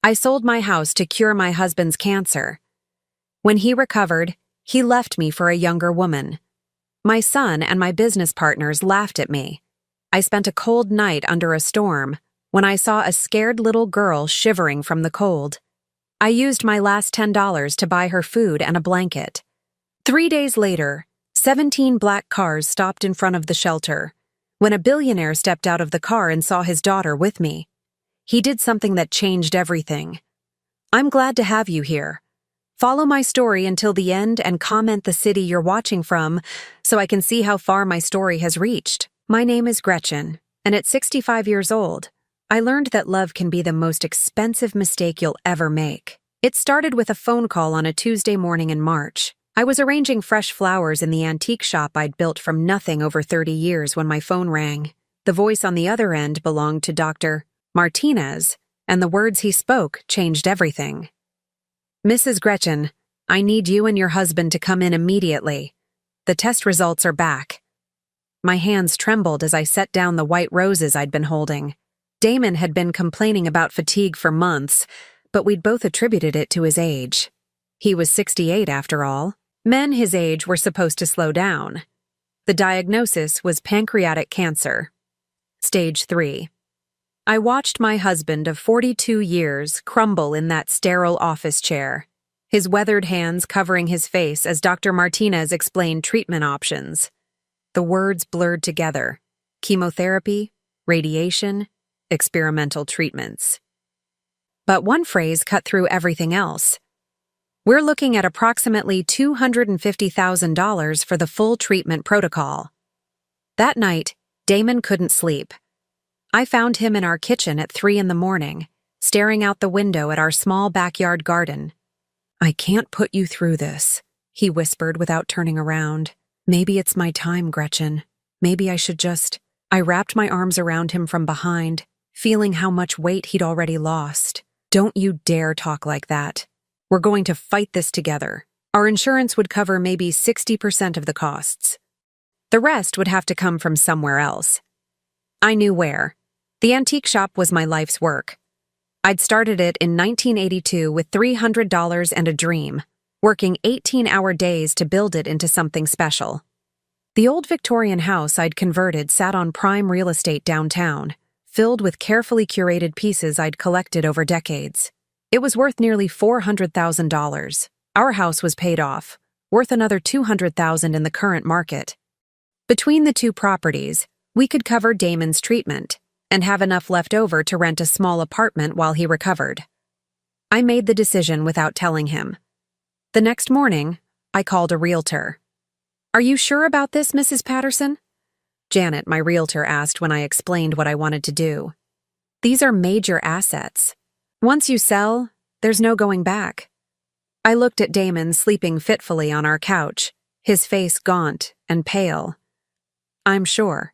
I sold my house to cure my husband's cancer. When he recovered, he left me for a younger woman. My son and my business partners laughed at me. I spent a cold night under a storm when I saw a scared little girl shivering from the cold. I used my last $10 to buy her food and a blanket. 3 days later, 17 black cars stopped in front of the shelter. When a billionaire stepped out of the car and saw his daughter with me, he did something that changed everything. I'm glad to have you here. Follow my story until the end and comment the city you're watching from so I can see how far my story has reached. My name is Gretchen, and at 65 years old, I learned that love can be the most expensive mistake you'll ever make. It started with a phone call on a Tuesday morning in March. I was arranging fresh flowers in the antique shop I'd built from nothing over 30 years when my phone rang. The voice on the other end belonged to Dr. Martinez, and the words he spoke changed everything. Mrs. Gretchen, I need you and your husband to come in immediately. The test results are back. My hands trembled as I set down the white roses I'd been holding. Damon had been complaining about fatigue for months, but we'd both attributed it to his age. He was 68 after all. Men his age were supposed to slow down. The diagnosis was pancreatic cancer. Stage 3. I watched my husband of 42 years crumble in that sterile office chair, his weathered hands covering his face as Dr. Martinez explained treatment options. The words blurred together: chemotherapy, radiation, experimental treatments. But one phrase cut through everything else. We're looking at approximately $250,000 for the full treatment protocol. That night, Damon couldn't sleep. I found him in our kitchen at 3 a.m, staring out the window at our small backyard garden. I can't put you through this, he whispered without turning around. Maybe it's my time, Gretchen. Maybe I should just... I wrapped my arms around him from behind, feeling how much weight he'd already lost. Don't you dare talk like that. We're going to fight this together. Our insurance would cover maybe 60% of the costs. The rest would have to come from somewhere else. I knew where. The antique shop was my life's work. I'd started it in 1982 with $300 and a dream, working 18-hour days to build it into something special. The old Victorian house I'd converted sat on prime real estate downtown, filled with carefully curated pieces I'd collected over decades. It was worth nearly $400,000. Our house was paid off, worth another $200,000 in the current market. Between the two properties, we could cover Damon's treatment and have enough left over to rent a small apartment while he recovered. I made the decision without telling him. The next morning, I called a realtor. "Are you sure about this, Mrs. Patterson?" Janet, my realtor, asked when I explained what I wanted to do. "These are major assets. Once you sell, there's no going back." I looked at Damon sleeping fitfully on our couch, his face gaunt and pale. "I'm sure."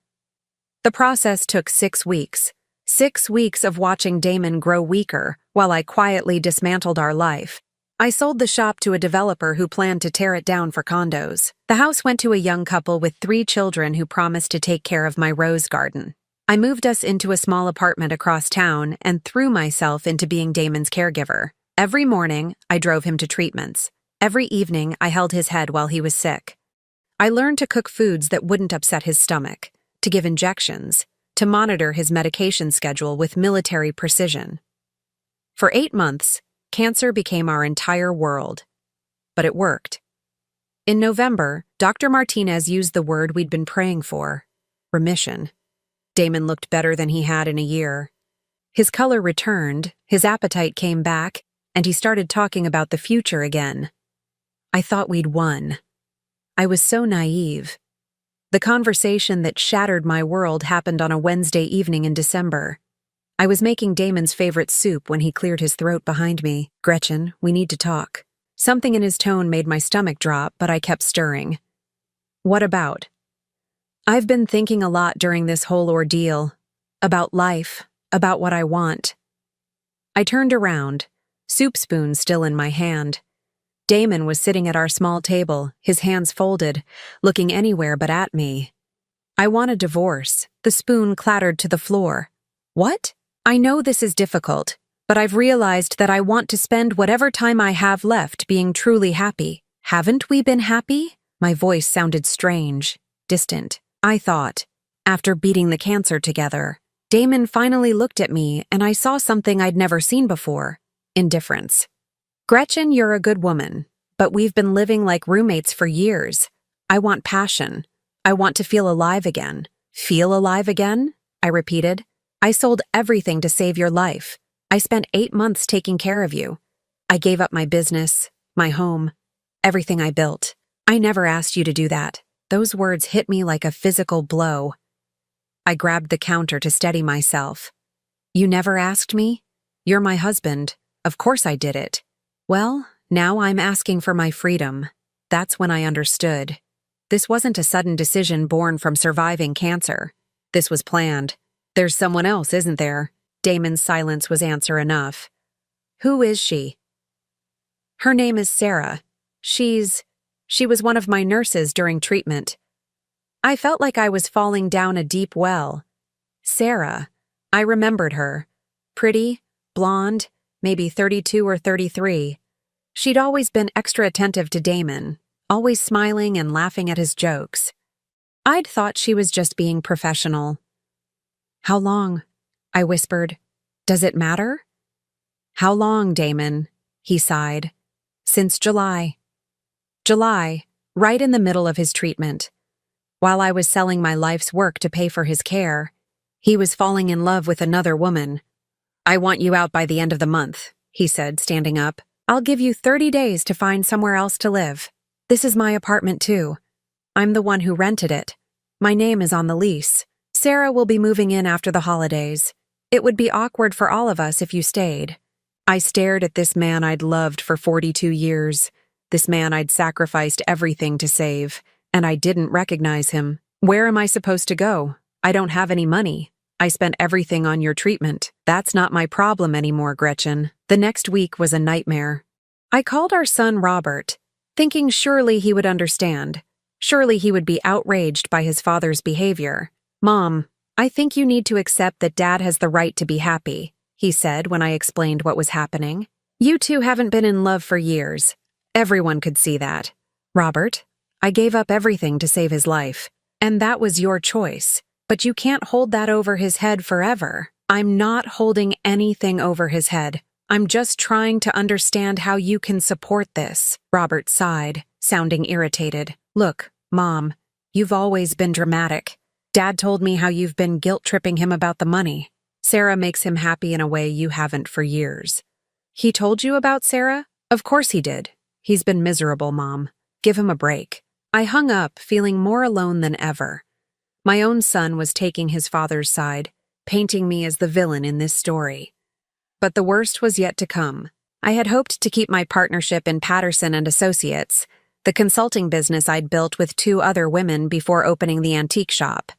The process took 6 weeks. 6 weeks of watching Damon grow weaker while I quietly dismantled our life. I sold the shop to a developer who planned to tear it down for condos. The house went to a young couple with 3 children who promised to take care of my rose garden. I moved us into a small apartment across town and threw myself into being Damon's caregiver. Every morning, I drove him to treatments. Every evening, I held his head while he was sick. I learned to cook foods that wouldn't upset his stomach, to give injections, to monitor his medication schedule with military precision. For 8 months, cancer became our entire world. But it worked. In November, Dr. Martinez used the word we'd been praying for: remission. Damon looked better than he had in a year. His color returned, his appetite came back, and he started talking about the future again. I thought we'd won. I was so naive. The conversation that shattered my world happened on a Wednesday evening in December. I was making Damon's favorite soup when he cleared his throat behind me. "Gretchen, we need to talk." Something in his tone made my stomach drop, but I kept stirring. "What about?" "I've been thinking a lot during this whole ordeal. About life, about what I want." I turned around, soup spoon still in my hand. Damon was sitting at our small table, his hands folded, looking anywhere but at me. "I want a divorce." The spoon clattered to the floor. "What?" "I know this is difficult, But I've realized that I want to spend whatever time I have left being truly happy. Haven't we been happy? My voice sounded strange, distant. I thought, after beating the cancer together. Damon finally looked at me, and I saw something I'd never seen before: indifference. Gretchen, you're a good woman, but we've been living like roommates for years. I want passion. I want to feel alive again. Feel alive again? I repeated. I sold everything to save your life. I spent 8 months taking care of you. I gave up my business, my home, everything I built. I never asked you to do that. Those words hit me like a physical blow. I grabbed the counter to steady myself. You never asked me? You're my husband. Of course I did it. Well, now I'm asking for my freedom. That's when I understood. This wasn't a sudden decision born from surviving cancer. This was planned. There's someone else, isn't there? Damon's silence was answer enough. Who is she? Her name is Sarah. She was one of my nurses during treatment. I felt like I was falling down a deep well. Sarah. I remembered her. Pretty, blonde, maybe 32 or 33. She'd always been extra attentive to Damon, always smiling and laughing at his jokes. I'd thought she was just being professional. How long? I whispered. Does it matter? How long, Damon? He sighed. Since July. July, right in the middle of his treatment. While I was selling my life's work to pay for his care, he was falling in love with another woman. I want you out by the end of the month, he said, standing up. I'll give you 30 days to find somewhere else to live. This is my apartment too. I'm the one who rented it. My name is on the lease. Sarah will be moving in after the holidays. It would be awkward for all of us if you stayed. I stared at this man I'd loved for 42 years, this man I'd sacrificed everything to save, and I didn't recognize him. Where am I supposed to go? I don't have any money. I spent everything on your treatment. That's not my problem anymore, Gretchen. The next week was a nightmare. I called our son Robert, thinking surely he would understand. Surely he would be outraged by his father's behavior. Mom, I think you need to accept that Dad has the right to be happy, he said when I explained what was happening. You two haven't been in love for years. Everyone could see that. Robert, I gave up everything to save his life. And that was your choice. But you can't hold that over his head forever. I'm not holding anything over his head. I'm just trying to understand how you can support this. Robert sighed, sounding irritated. Look, Mom, you've always been dramatic. Dad told me how you've been guilt-tripping him about the money. Sarah makes him happy in a way you haven't for years. He told you about Sarah? Of course he did. He's been miserable, Mom. Give him a break. I hung up, feeling more alone than ever. My own son was taking his father's side, painting me as the villain in this story. But the worst was yet to come. I had hoped to keep my partnership in Patterson and Associates, the consulting business I'd built with 2 other women before opening the antique shop.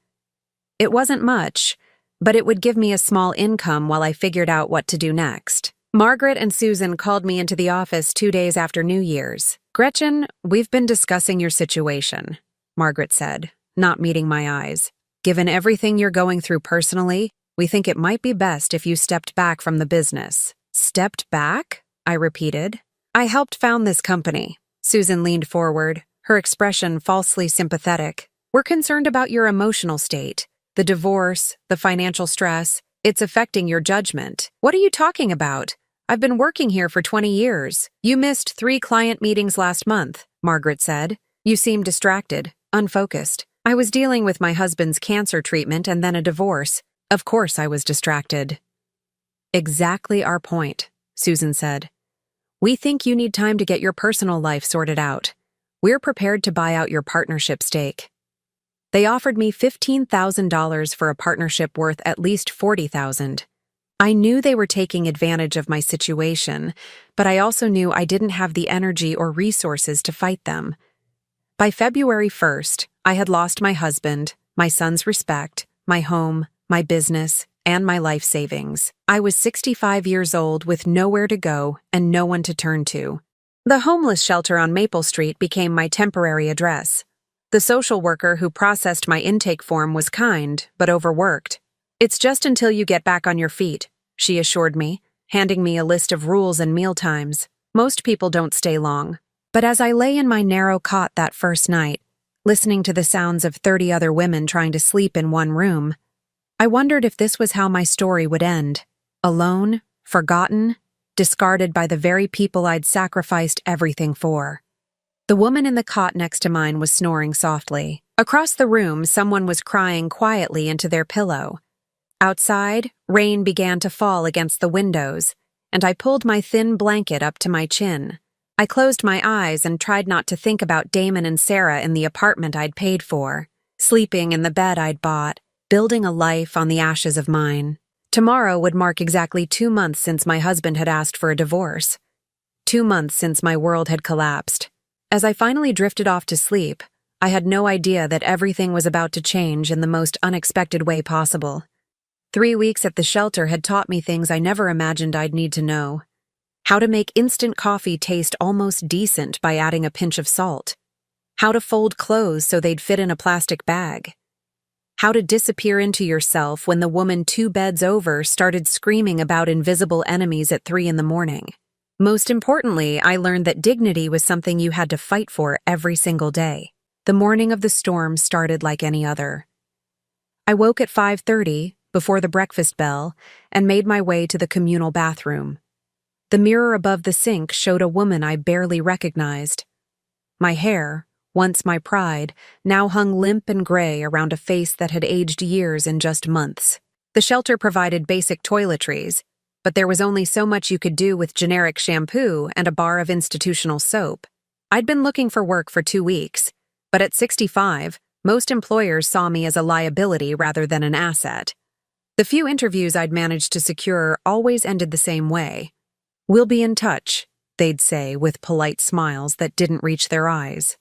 It wasn't much, but it would give me a small income while I figured out what to do next. Margaret and Susan called me into the office 2 days after New Year's. Gretchen, we've been discussing your situation, Margaret said, not meeting my eyes. Given everything you're going through personally, we think it might be best if you stepped back from the business. Stepped back? I repeated. I helped found this company. Susan leaned forward, her expression falsely sympathetic. We're concerned about your emotional state. The divorce, the financial stress, it's affecting your judgment. What are you talking about? I've been working here for 20 years. You missed 3 client meetings last month, Margaret said. You seemed distracted, unfocused. I was dealing with my husband's cancer treatment and then a divorce. Of course I was distracted. Exactly our point, Susan said. We think you need time to get your personal life sorted out. We're prepared to buy out your partnership stake. They offered me $15,000 for a partnership worth at least $40,000. I knew they were taking advantage of my situation, but I also knew I didn't have the energy or resources to fight them. By February 1st, I had lost my husband, my son's respect, my home, my business, and my life savings. I was 65 years old with nowhere to go and no one to turn to. The homeless shelter on Maple Street became my temporary address. The social worker who processed my intake form was kind, but overworked. It's just until you get back on your feet, she assured me, handing me a list of rules and mealtimes. Most people don't stay long. But as I lay in my narrow cot that first night, listening to the sounds of 30 other women trying to sleep in one room, I wondered if this was how my story would end. Alone, forgotten, discarded by the very people I'd sacrificed everything for. The woman in the cot next to mine was snoring softly. Across the room, someone was crying quietly into their pillow. Outside, rain began to fall against the windows, and I pulled my thin blanket up to my chin. I closed my eyes and tried not to think about Damon and Sarah in the apartment I'd paid for, sleeping in the bed I'd bought, building a life on the ashes of mine. Tomorrow would mark exactly 2 months since my husband had asked for a divorce. 2 months since my world had collapsed. As I finally drifted off to sleep, I had no idea that everything was about to change in the most unexpected way possible. 3 weeks at the shelter had taught me things I never imagined I'd need to know. How to make instant coffee taste almost decent by adding a pinch of salt. How to fold clothes so they'd fit in a plastic bag. How to disappear into yourself when the woman 2 beds over started screaming about invisible enemies at 3 in the morning. Most importantly, I learned that dignity was something you had to fight for every single day. The morning of the storm started like any other. I woke at 5:30, before the breakfast bell, and made my way to the communal bathroom. The mirror above the sink showed a woman I barely recognized. My hair, once my pride, now hung limp and gray around a face that had aged years in just months. The shelter provided basic toiletries, but there was only so much you could do with generic shampoo and a bar of institutional soap. I'd been looking for work for 2 weeks, but at 65, most employers saw me as a liability rather than an asset. The few interviews I'd managed to secure always ended the same way. "We'll be in touch," they'd say with polite smiles that didn't reach their eyes.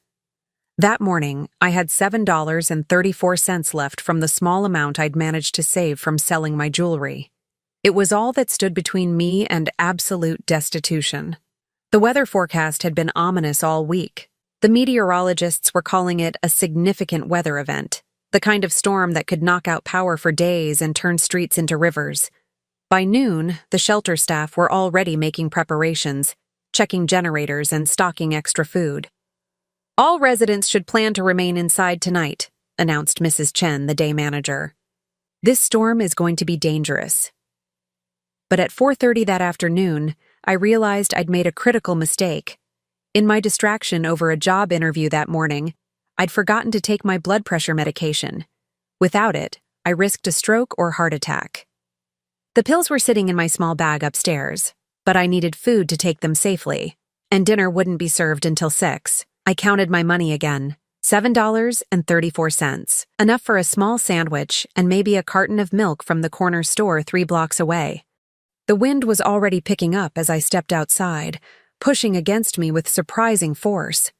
That morning, I had $7.34 left from the small amount I'd managed to save from selling my jewelry. It was all that stood between me and absolute destitution. The weather forecast had been ominous all week. The meteorologists were calling it a significant weather event, the kind of storm that could knock out power for days and turn streets into rivers. By noon, the shelter staff were already making preparations, checking generators and stocking extra food. "All residents should plan to remain inside tonight," announced Mrs. Chen, the day manager. "This storm is going to be dangerous." But at 4:30 that afternoon, I realized I'd made a critical mistake. In my distraction over a job interview that morning, I'd forgotten to take my blood pressure medication. Without it, I risked a stroke or heart attack. The pills were sitting in my small bag upstairs, but I needed food to take them safely, and dinner wouldn't be served until 6. I counted my money again. $7.34, enough for a small sandwich and maybe a carton of milk from the corner store 3 blocks away. The wind was already picking up as I stepped outside, pushing against me with surprising force.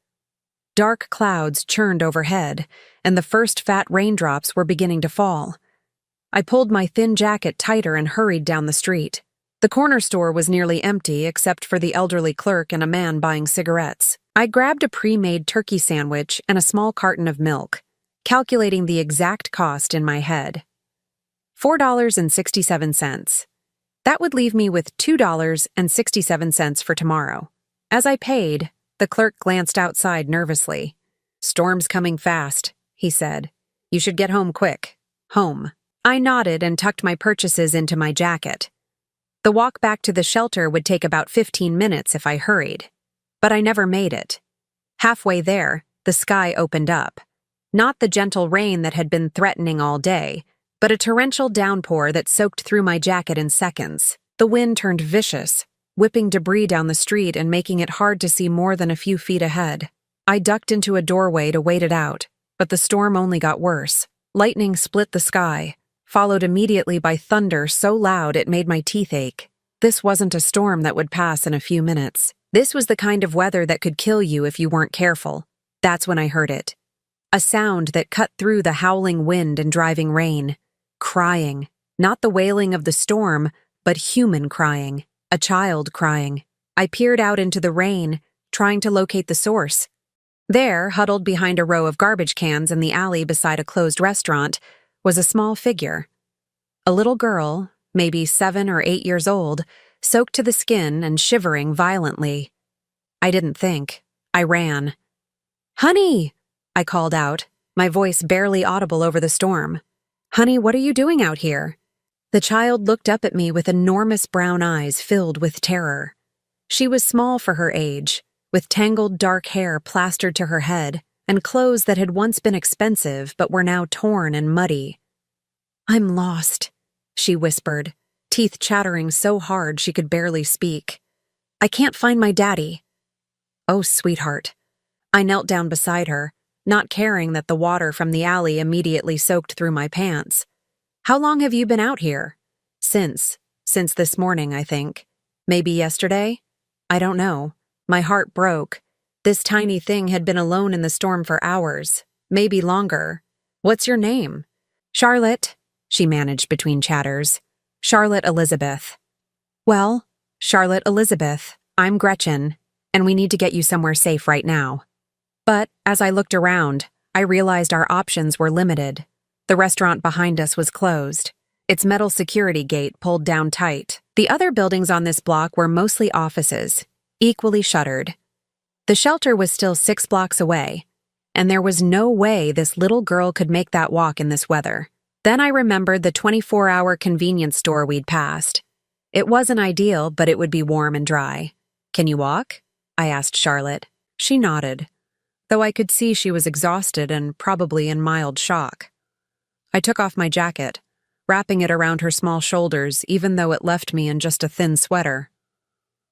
Dark clouds churned overhead, and the first fat raindrops were beginning to fall. I pulled my thin jacket tighter and hurried down the street. The corner store was nearly empty except for the elderly clerk and a man buying cigarettes. I grabbed a pre-made turkey sandwich and a small carton of milk, calculating the exact cost in my head. $4.67. That would leave me with $2.67 for tomorrow. As I paid, the clerk glanced outside nervously. "Storm's coming fast," he said. "You should get home quick." Home. I nodded and tucked my purchases into my jacket. The walk back to the shelter would take about 15 minutes if I hurried. But I never made it. Halfway there, the sky opened up. Not the gentle rain that had been threatening all day, but a torrential downpour that soaked through my jacket in seconds. The wind turned vicious, whipping debris down the street and making it hard to see more than a few feet ahead. I ducked into a doorway to wait it out, but the storm only got worse. Lightning split the sky, followed immediately by thunder so loud it made my teeth ache. This wasn't a storm that would pass in a few minutes. This was the kind of weather that could kill you if you weren't careful. That's when I heard it. A sound that cut through the howling wind and driving rain. Crying. Not the wailing of the storm, but human crying. A child crying. I peered out into the rain, trying to locate the source. There, huddled behind a row of garbage cans in the alley beside a closed restaurant, was a small figure. A little girl, maybe 7 or 8 years old, soaked to the skin and shivering violently. I didn't think. I ran. "Honey!" I called out, my voice barely audible over the storm. "Honey, what are you doing out here?" The child looked up at me with enormous brown eyes filled with terror. She was small for her age, with tangled dark hair plastered to her head and clothes that had once been expensive but were now torn and muddy. "I'm lost," she whispered, teeth chattering so hard she could barely speak. "I can't find my daddy." "Oh, sweetheart." I knelt down beside her, not caring that the water from the alley immediately soaked through my pants. "How long have you been out here?" Since this morning, I think. Maybe yesterday? I don't know. My heart broke. This tiny thing had been alone in the storm for hours, maybe longer. "What's your name?" "Charlotte," she managed between chatters. "Charlotte Elizabeth." "Well, Charlotte Elizabeth, I'm Gretchen, and we need to get you somewhere safe right now." But as I looked around, I realized our options were limited. The restaurant behind us was closed, its metal security gate pulled down tight. The other buildings on this block were mostly offices, equally shuttered. The shelter was still 6 blocks away, and there was no way this little girl could make that walk in this weather. Then I remembered the 24-hour convenience store we'd passed. It wasn't ideal, but it would be warm and dry. "Can you walk?" I asked Charlotte. She nodded, though I could see she was exhausted and probably in mild shock. I took off my jacket, wrapping it around her small shoulders even though it left me in just a thin sweater.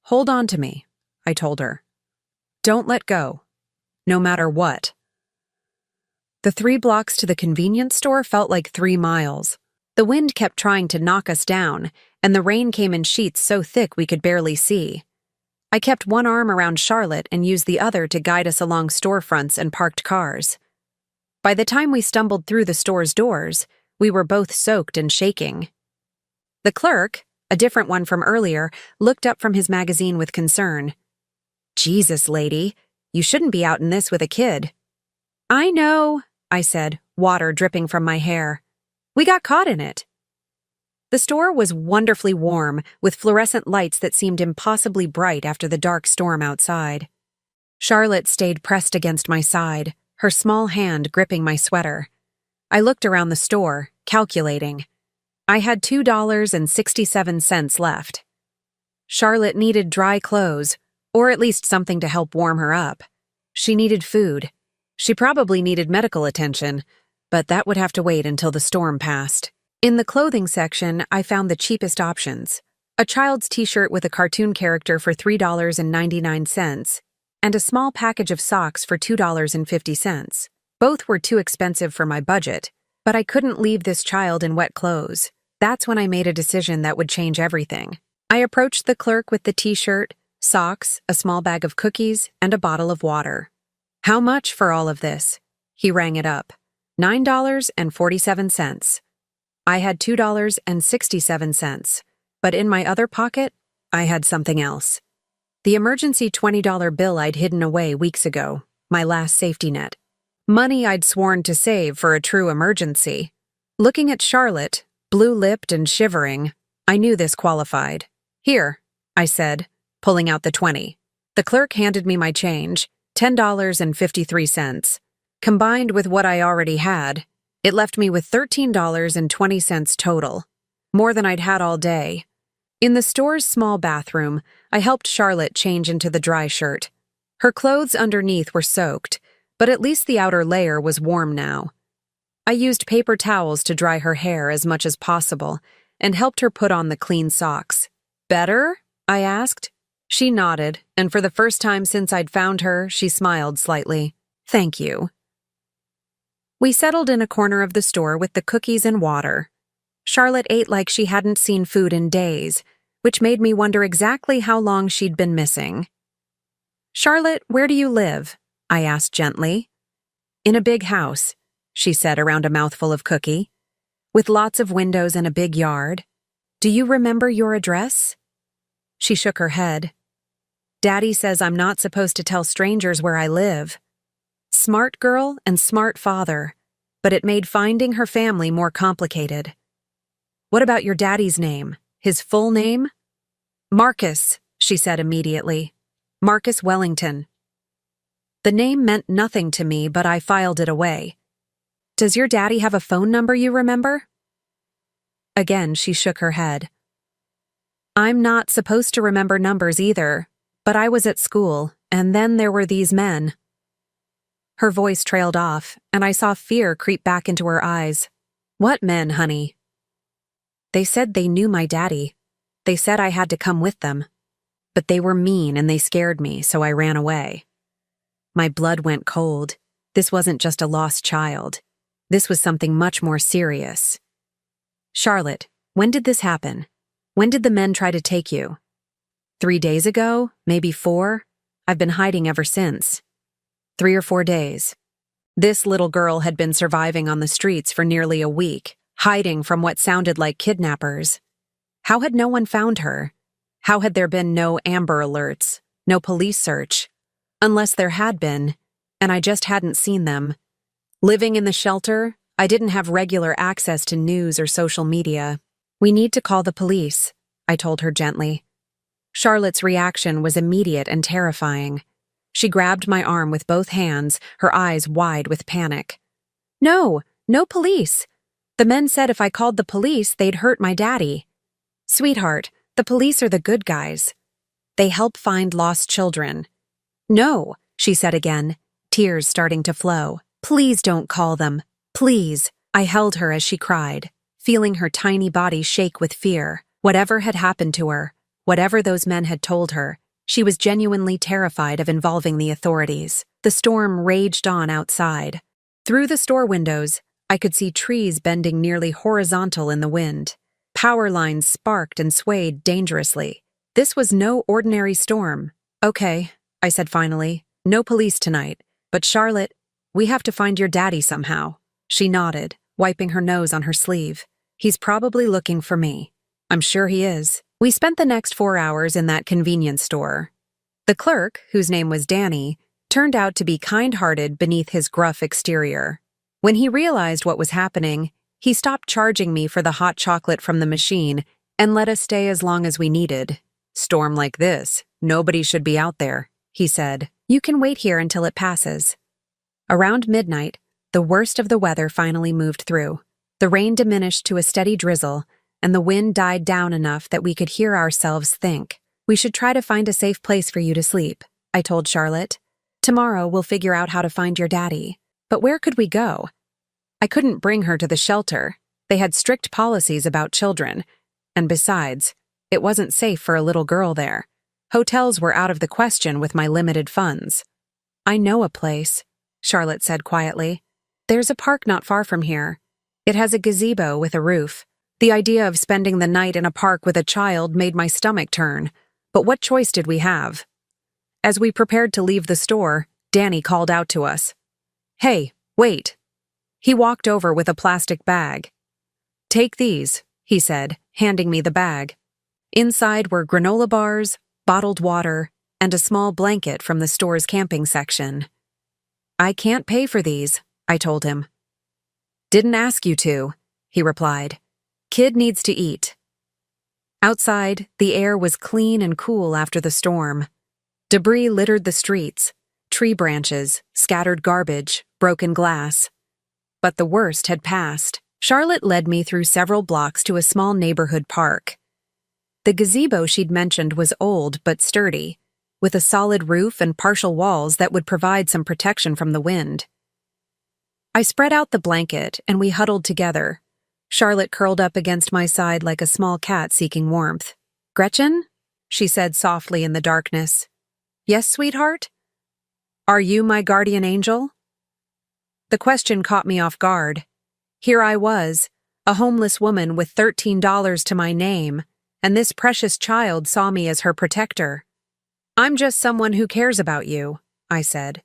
"Hold on to me," I told her. "Don't let go, no matter what." The 3 blocks to the convenience store felt like 3 miles. The wind kept trying to knock us down, and the rain came in sheets so thick we could barely see. I kept one arm around Charlotte and used the other to guide us along storefronts and parked cars. By the time we stumbled through the store's doors, we were both soaked and shaking. The clerk, a different one from earlier, looked up from his magazine with concern. "Jesus, lady, you shouldn't be out in this with a kid." "I know," I said, water dripping from my hair. "We got caught in it." The store was wonderfully warm, with fluorescent lights that seemed impossibly bright after the dark storm outside. Charlotte stayed pressed against my side, her small hand gripping my sweater. I looked around the store, calculating. I had $2.67 left. Charlotte needed dry clothes, or at least something to help warm her up. She needed food. She probably needed medical attention, but that would have to wait until the storm passed. In the clothing section, I found the cheapest options. A child's t-shirt with a cartoon character for $3.99, and a small package of socks for $2.50. Both were too expensive for my budget, but I couldn't leave this child in wet clothes. That's when I made a decision that would change everything. I approached the clerk with the t-shirt, socks, a small bag of cookies, and a bottle of water. "How much for all of this?" He rang it up. $9.47. I had $2.67, but in my other pocket, I had something else. The emergency $20 bill I'd hidden away weeks ago, my last safety net. Money I'd sworn to save for a true emergency. Looking at Charlotte, blue-lipped and shivering, I knew this qualified. "Here," I said, pulling out the 20. The clerk handed me my change, $10.53. Combined with what I already had, it left me with $13.20 total, more than I'd had all day. In the store's small bathroom, I helped Charlotte change into the dry shirt. Her clothes underneath were soaked, but at least the outer layer was warm now. I used paper towels to dry her hair as much as possible and helped her put on the clean socks. "Better?" I asked. She nodded, and for the first time since I'd found her, she smiled slightly. "Thank you." We settled in a corner of the store with the cookies and water. Charlotte ate like she hadn't seen food in days, which made me wonder exactly how long she'd been missing. "Charlotte, where do you live?" I asked gently. "In a big house," she said around a mouthful of cookie, "with lots of windows and a big yard. Do you remember your address?" She shook her head. "Daddy says I'm not supposed to tell strangers where I live." Smart girl and smart father, but it made finding her family more complicated. "What about your daddy's name? His full name?" Marcus, she said immediately. Marcus Wellington. The name meant nothing to me, but I filed it away. Does your daddy have a phone number you remember? Again, she shook her head. I'm not supposed to remember numbers either, but I was at school, and then there were these men. Her voice trailed off, and I saw fear creep back into her eyes. What men, honey? They said they knew my daddy. They said I had to come with them. But they were mean and they scared me, so I ran away. My blood went cold. This wasn't just a lost child. This was something much more serious. Charlotte, when did this happen? When did the men try to take you? 3 days ago? Maybe 4? I've been hiding ever since. 3 or 4 days. This little girl had been surviving on the streets for nearly a week, hiding from what sounded like kidnappers. How had no one found her? How had there been no Amber Alerts, no police search? Unless there had been, and I just hadn't seen them. Living in the shelter, I didn't have regular access to news or social media. We need to call the police, I told her gently. Charlotte's reaction was immediate and terrifying. She grabbed my arm with both hands, her eyes wide with panic. No, no police. The men said if I called the police, they'd hurt my daddy. Sweetheart, the police are the good guys. They help find lost children. No, she said again, tears starting to flow. Please don't call them. Please. I held her as she cried, feeling her tiny body shake with fear. Whatever had happened to her, whatever those men had told her, she was genuinely terrified of involving the authorities. The storm raged on outside. Through the store windows, I could see trees bending nearly horizontal in the wind. Power lines sparked and swayed dangerously. This was no ordinary storm. Okay, I said finally, no police tonight. But Charlotte, we have to find your daddy somehow. She nodded, wiping her nose on her sleeve. He's probably looking for me. I'm sure he is. We spent the next 4 hours in that convenience store. The clerk, whose name was Danny, turned out to be kind-hearted beneath his gruff exterior. When he realized what was happening, he stopped charging me for the hot chocolate from the machine and let us stay as long as we needed. Storm like this, nobody should be out there, he said. You can wait here until it passes. Around midnight, the worst of the weather finally moved through. The rain diminished to a steady drizzle, and the wind died down enough that we could hear ourselves think. We should try to find a safe place for you to sleep, I told Charlotte. Tomorrow we'll figure out how to find your daddy. But where could we go? I couldn't bring her to the shelter. They had strict policies about children. And besides, it wasn't safe for a little girl there. Hotels were out of the question with my limited funds. I know a place, Charlotte said quietly. There's a park not far from here. It has a gazebo with a roof. The idea of spending the night in a park with a child made my stomach turn. But what choice did we have? As we prepared to leave the store, Danny called out to us. Hey, wait. He walked over with a plastic bag. Take these, he said, handing me the bag. Inside were granola bars, bottled water, and a small blanket from the store's camping section. I can't pay for these, I told him. Didn't ask you to, he replied. Kid needs to eat. Outside, the air was clean and cool after the storm. Debris littered the streets, tree branches, scattered garbage, broken glass. But the worst had passed. Charlotte led me through several blocks to a small neighborhood park. The gazebo she'd mentioned was old but sturdy, with a solid roof and partial walls that would provide some protection from the wind. I spread out the blanket and we huddled together. Charlotte curled up against my side like a small cat seeking warmth. Gretchen? She said softly in the darkness. Yes, sweetheart? Are you my guardian angel? The question caught me off guard. Here I was, a homeless woman with $13 to my name, and this precious child saw me as her protector. I'm just someone who cares about you, I said.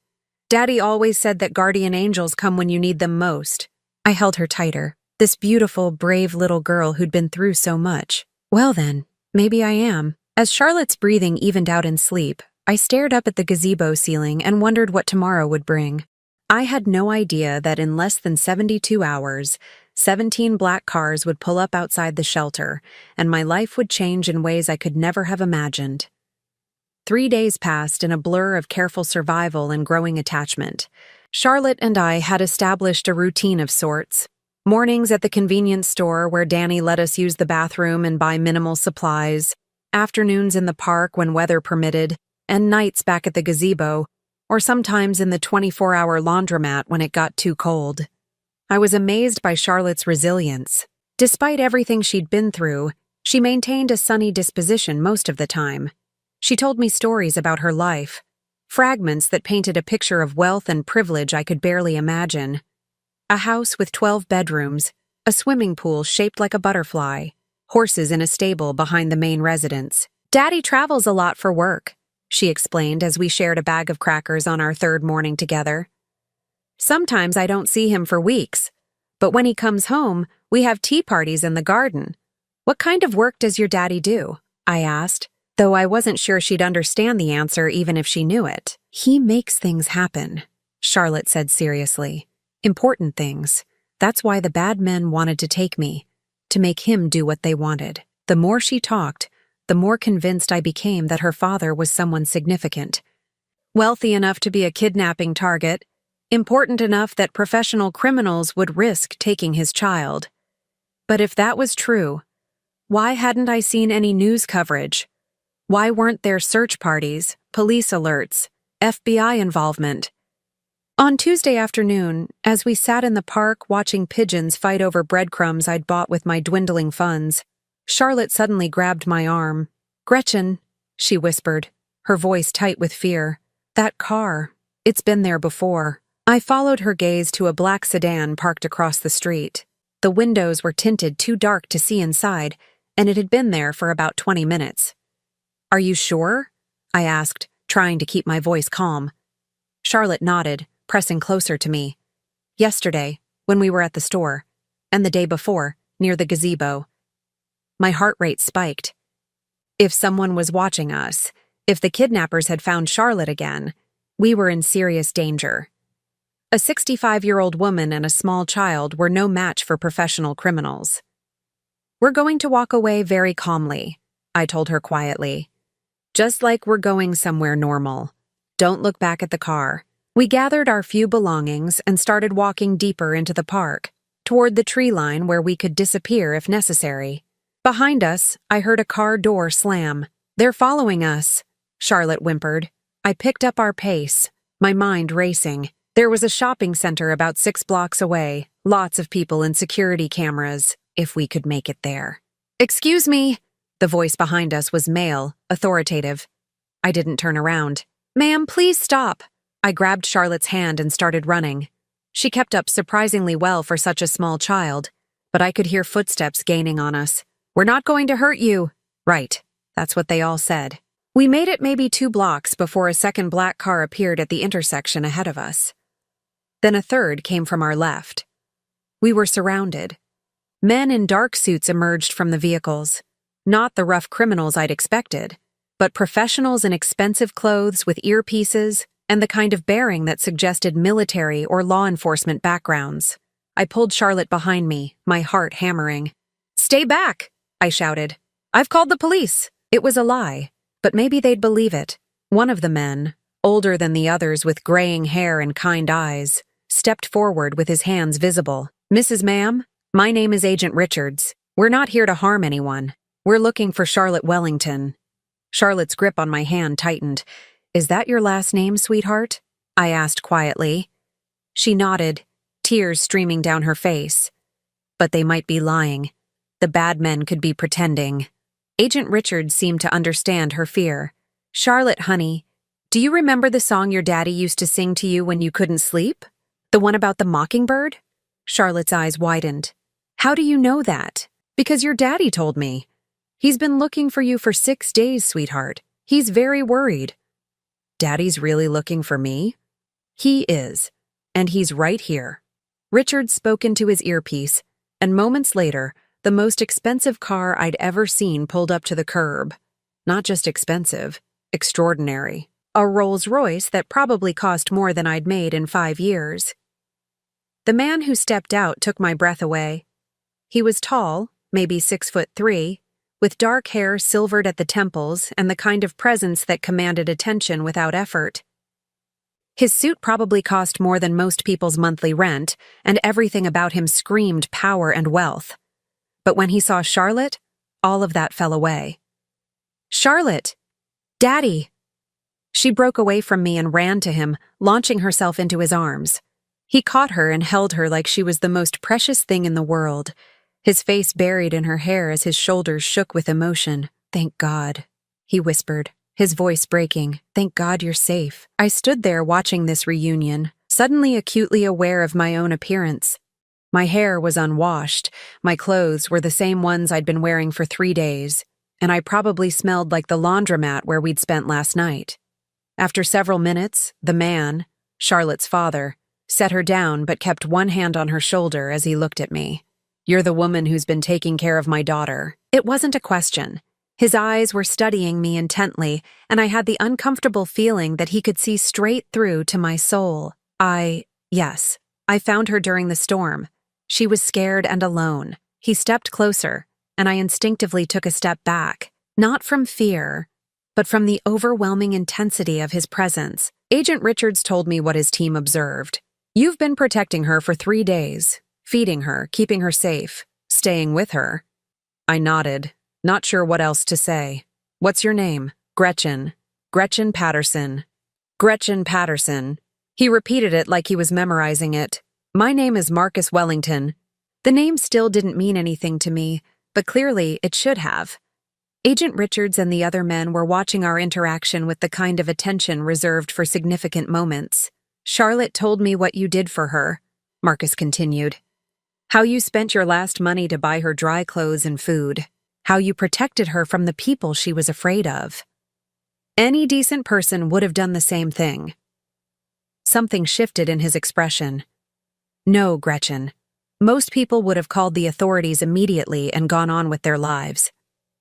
Daddy always said that guardian angels come when you need them most. I held her tighter, this beautiful, brave little girl who'd been through so much. Well then, maybe I am. As Charlotte's breathing evened out in sleep, I stared up at the gazebo ceiling and wondered what tomorrow would bring. I had no idea that in less than 72 hours, 17 black cars would pull up outside the shelter, and my life would change in ways I could never have imagined. 3 days passed in a blur of careful survival and growing attachment. Charlotte and I had established a routine of sorts. Mornings at the convenience store where Danny let us use the bathroom and buy minimal supplies, afternoons in the park when weather permitted, and nights back at the gazebo, or sometimes in the 24-hour laundromat when it got too cold. I was amazed by Charlotte's resilience. Despite everything she'd been through, she maintained a sunny disposition most of the time. She told me stories about her life, fragments that painted a picture of wealth and privilege I could barely imagine. A house with 12 bedrooms, a swimming pool shaped like a butterfly, horses in a stable behind the main residence. "Daddy travels a lot for work," she explained as we shared a bag of crackers on our third morning together. "Sometimes I don't see him for weeks, but when he comes home, we have tea parties in the garden." "What kind of work does your daddy do?" I asked, though I wasn't sure she'd understand the answer even if she knew it. "He makes things happen," Charlotte said seriously. "Important things. That's why the bad men wanted to take me, to make him do what they wanted." The more she talked, the more convinced I became that her father was someone significant. Wealthy enough to be a kidnapping target, important enough that professional criminals would risk taking his child. But if that was true, why hadn't I seen any news coverage? Why weren't there search parties, police alerts, FBI involvement? On Tuesday afternoon, as we sat in the park watching pigeons fight over breadcrumbs I'd bought with my dwindling funds, Charlotte suddenly grabbed my arm. "Gretchen," she whispered, her voice tight with fear. "That car, it's been there before." I followed her gaze to a black sedan parked across the street. The windows were tinted too dark to see inside, and it had been there for about 20 minutes. "Are you sure?" I asked, trying to keep my voice calm. Charlotte nodded, pressing closer to me. "Yesterday, when we were at the store, and the day before, near the gazebo." My heart rate spiked. If someone was watching us, if the kidnappers had found Charlotte again, we were in serious danger. A 65-year-old woman and a small child were no match for professional criminals. "We're going to walk away very calmly," I told her quietly. "Just like we're going somewhere normal. Don't look back at the car." We gathered our few belongings and started walking deeper into the park, toward the tree line where we could disappear if necessary. Behind us, I heard a car door slam. "They're following us," Charlotte whimpered. I picked up our pace, my mind racing. There was a shopping center about 6 blocks away, lots of people and security cameras, if we could make it there. "Excuse me." The voice behind us was male, authoritative. I didn't turn around. "Ma'am, please stop." I grabbed Charlotte's hand and started running. She kept up surprisingly well for such a small child, but I could hear footsteps gaining on us. "We're not going to hurt you." Right, that's what they all said. We made it maybe 2 blocks before a second black car appeared at the intersection ahead of us. Then a third came from our left. We were surrounded. Men in dark suits emerged from the vehicles. Not the rough criminals I'd expected, but professionals in expensive clothes with earpieces and the kind of bearing that suggested military or law enforcement backgrounds. I pulled Charlotte behind me, my heart hammering. "Stay back," I shouted. "I've called the police." It was a lie, but maybe they'd believe it. One of the men, older than the others with graying hair and kind eyes, stepped forward with his hands visible. "Mrs. Ma'am, my name is Agent Richards. We're not here to harm anyone. We're looking for Charlotte Wellington." Charlotte's grip on my hand tightened. "Is that your last name, sweetheart?" I asked quietly. She nodded, tears streaming down her face. But they might be lying. The bad men could be pretending. Agent Richards seemed to understand her fear. "Charlotte, honey, do you remember the song your daddy used to sing to you when you couldn't sleep? The one about the mockingbird?" Charlotte's eyes widened. "How do you know that?" "Because your daddy told me. He's been looking for you for 6 days, sweetheart. He's very worried." "Daddy's really looking for me?" "He is. And he's right here." Richard spoke into his earpiece, and moments later, the most expensive car I'd ever seen pulled up to the curb. Not just expensive, extraordinary. A Rolls-Royce that probably cost more than I'd made in 5 years. The man who stepped out took my breath away. He was tall, maybe 6'3", with dark hair silvered at the temples and the kind of presence that commanded attention without effort. His suit probably cost more than most people's monthly rent, and everything about him screamed power and wealth. But when he saw Charlotte, all of that fell away. "Charlotte! Daddy!" She broke away from me and ran to him, launching herself into his arms. He caught her and held her like she was the most precious thing in the world, his face buried in her hair as his shoulders shook with emotion. "Thank God," he whispered, his voice breaking. "Thank God you're safe." I stood there watching this reunion, suddenly acutely aware of my own appearance. My hair was unwashed, my clothes were the same ones I'd been wearing for 3 days, and I probably smelled like the laundromat where we'd spent last night. After several minutes, the man, Charlotte's father, set her down but kept one hand on her shoulder as he looked at me. "You're the woman who's been taking care of my daughter." It wasn't a question. His eyes were studying me intently, and I had the uncomfortable feeling that he could see straight through to my soul. Yes, I found her during the storm. She was scared and alone. He stepped closer, and I instinctively took a step back, not from fear, but from the overwhelming intensity of his presence. Agent Richards told me what his team observed. "You've been protecting her for 3 days, feeding her, keeping her safe, staying with her." I nodded, not sure what else to say. "What's your name?" "Gretchen. Gretchen Patterson." "Gretchen Patterson." He repeated it like he was memorizing it. "My name is Marcus Wellington." The name still didn't mean anything to me, but clearly it should have. Agent Richards and the other men were watching our interaction with the kind of attention reserved for significant moments. "Charlotte told me what you did for her," Marcus continued. "How you spent your last money to buy her dry clothes and food. How you protected her from the people she was afraid of. Any decent person would have done the same thing." Something shifted in his expression. "No, Gretchen. Most people would have called the authorities immediately and gone on with their lives.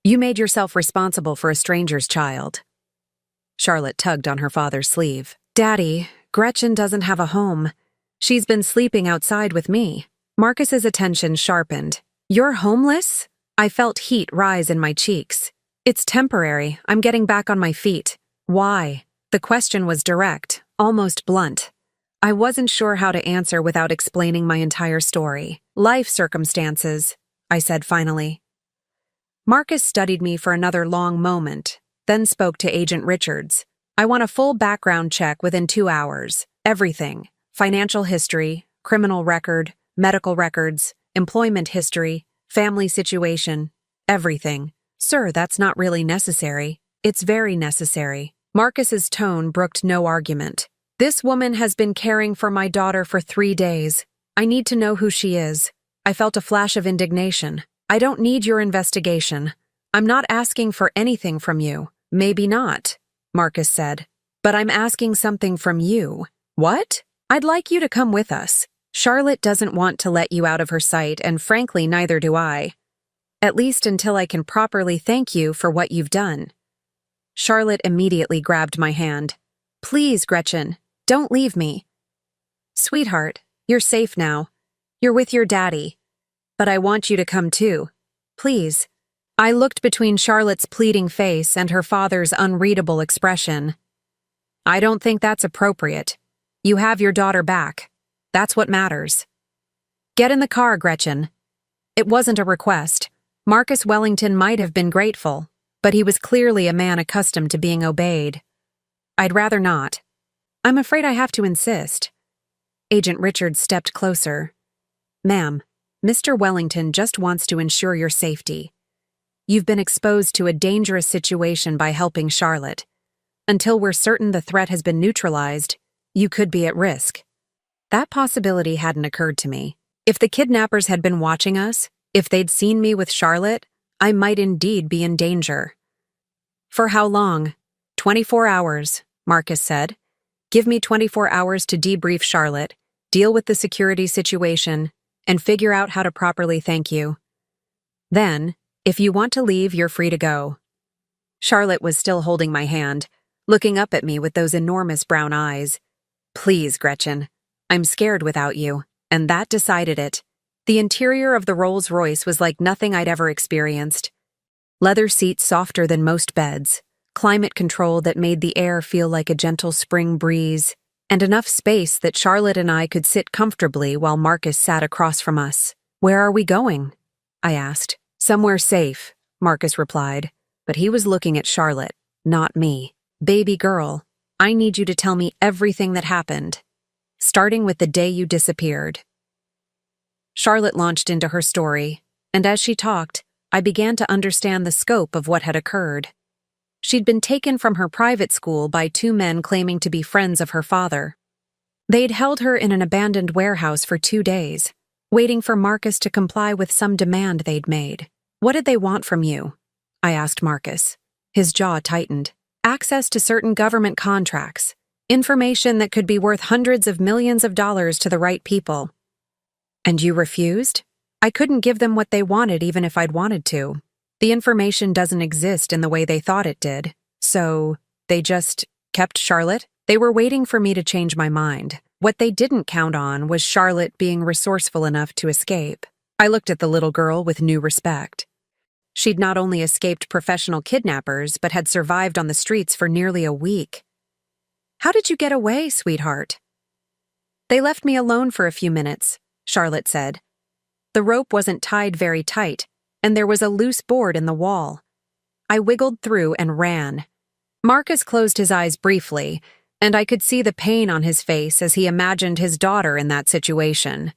You made yourself responsible for a stranger's child." Charlotte tugged on her father's sleeve. "Daddy, Gretchen doesn't have a home. She's been sleeping outside with me." Marcus's attention sharpened. "You're homeless?" I felt heat rise in my cheeks. "It's temporary. I'm getting back on my feet." "Why?" The question was direct, almost blunt. I wasn't sure how to answer without explaining my entire story. "Life circumstances," I said finally. Marcus studied me for another long moment, then spoke to Agent Richards. "I want a full background check within 2 hours. Everything. Financial history, criminal record, medical records, employment history, family situation, everything." "Sir, that's not really necessary." "It's very necessary." Marcus's tone brooked no argument. "This woman has been caring for my daughter for 3 days. I need to know who she is." I felt a flash of indignation. "I don't need your investigation. I'm not asking for anything from you." "Maybe not," Marcus said. "But I'm asking something from you." "What?" "I'd like you to come with us. Charlotte doesn't want to let you out of her sight, and frankly, neither do I. At least until I can properly thank you for what you've done." Charlotte immediately grabbed my hand. "Please, Gretchen, don't leave me." "Sweetheart, you're safe now. You're with your daddy. But I want you to come too. Please." I looked between Charlotte's pleading face and her father's unreadable expression. "I don't think that's appropriate. You have your daughter back. That's what matters." "Get in the car, Gretchen." It wasn't a request. Marcus Wellington might have been grateful, but he was clearly a man accustomed to being obeyed. "I'd rather not." "I'm afraid I have to insist." Agent Richards stepped closer. "Ma'am, Mr. Wellington just wants to ensure your safety. You've been exposed to a dangerous situation by helping Charlotte. Until we're certain the threat has been neutralized, you could be at risk." That possibility hadn't occurred to me. If the kidnappers had been watching us, if they'd seen me with Charlotte, I might indeed be in danger. "For how long?" 24 hours, Marcus said. "Give me 24 hours to debrief Charlotte, deal with the security situation, and figure out how to properly thank you. Then, if you want to leave, you're free to go." Charlotte was still holding my hand, looking up at me with those enormous brown eyes. "Please, Gretchen. I'm scared without you, and that decided it. The interior of the Rolls-Royce was like nothing I'd ever experienced. Leather seats softer than most beds, climate control that made the air feel like a gentle spring breeze, and enough space that Charlotte and I could sit comfortably while Marcus sat across from us. "Where are we going?" I asked. "Somewhere safe," Marcus replied, but he was looking at Charlotte, not me. "Baby girl, I need you to tell me everything that happened, starting with the day you disappeared." Charlotte launched into her story, and as she talked, I began to understand the scope of what had occurred. She'd been taken from her private school by two men claiming to be friends of her father. They'd held her in an abandoned warehouse for 2 days, waiting for Marcus to comply with some demand they'd made. "What did they want from you?" I asked Marcus. His jaw tightened. "Access to certain government contracts, information that could be worth hundreds of millions of dollars to the right people." "And you refused?" "I couldn't give them what they wanted even if I'd wanted to. The information doesn't exist in the way they thought it did, so they just kept Charlotte. They were waiting for me to change my mind. What they didn't count on was Charlotte being resourceful enough to escape." I looked at the little girl with new respect. She'd not only escaped professional kidnappers, but had survived on the streets for nearly a week. "How did you get away, sweetheart?" "They left me alone for a few minutes," Charlotte said. "The rope wasn't tied very tight, and there was a loose board in the wall. I wiggled through and ran." Marcus closed his eyes briefly, and I could see the pain on his face as he imagined his daughter in that situation.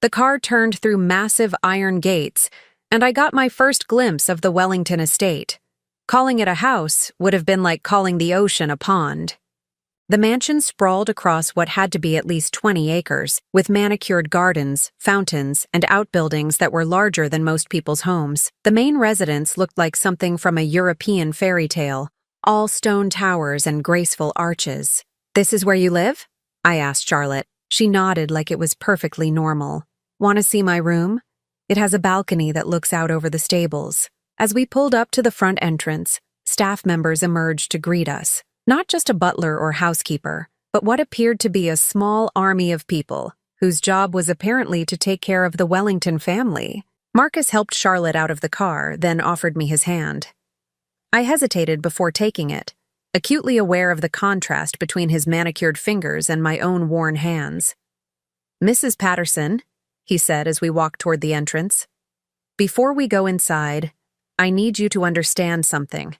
The car turned through massive iron gates, and I got my first glimpse of the Wellington estate. Calling it a house would have been like calling the ocean a pond. The mansion sprawled across what had to be at least 20 acres, with manicured gardens, fountains, and outbuildings that were larger than most people's homes. The main residence looked like something from a European fairy tale, all stone towers and graceful arches. "This is where you live?" I asked Charlotte. She nodded like it was perfectly normal. "Want to see my room? It has a balcony that looks out over the stables." As we pulled up to the front entrance, staff members emerged to greet us. Not just a butler or housekeeper, but what appeared to be a small army of people, whose job was apparently to take care of the Wellington family. Marcus helped Charlotte out of the car, then offered me his hand. I hesitated before taking it, acutely aware of the contrast between his manicured fingers and my own worn hands. "Mrs. Patterson," he said as we walked toward the entrance, "before we go inside, I need you to understand something.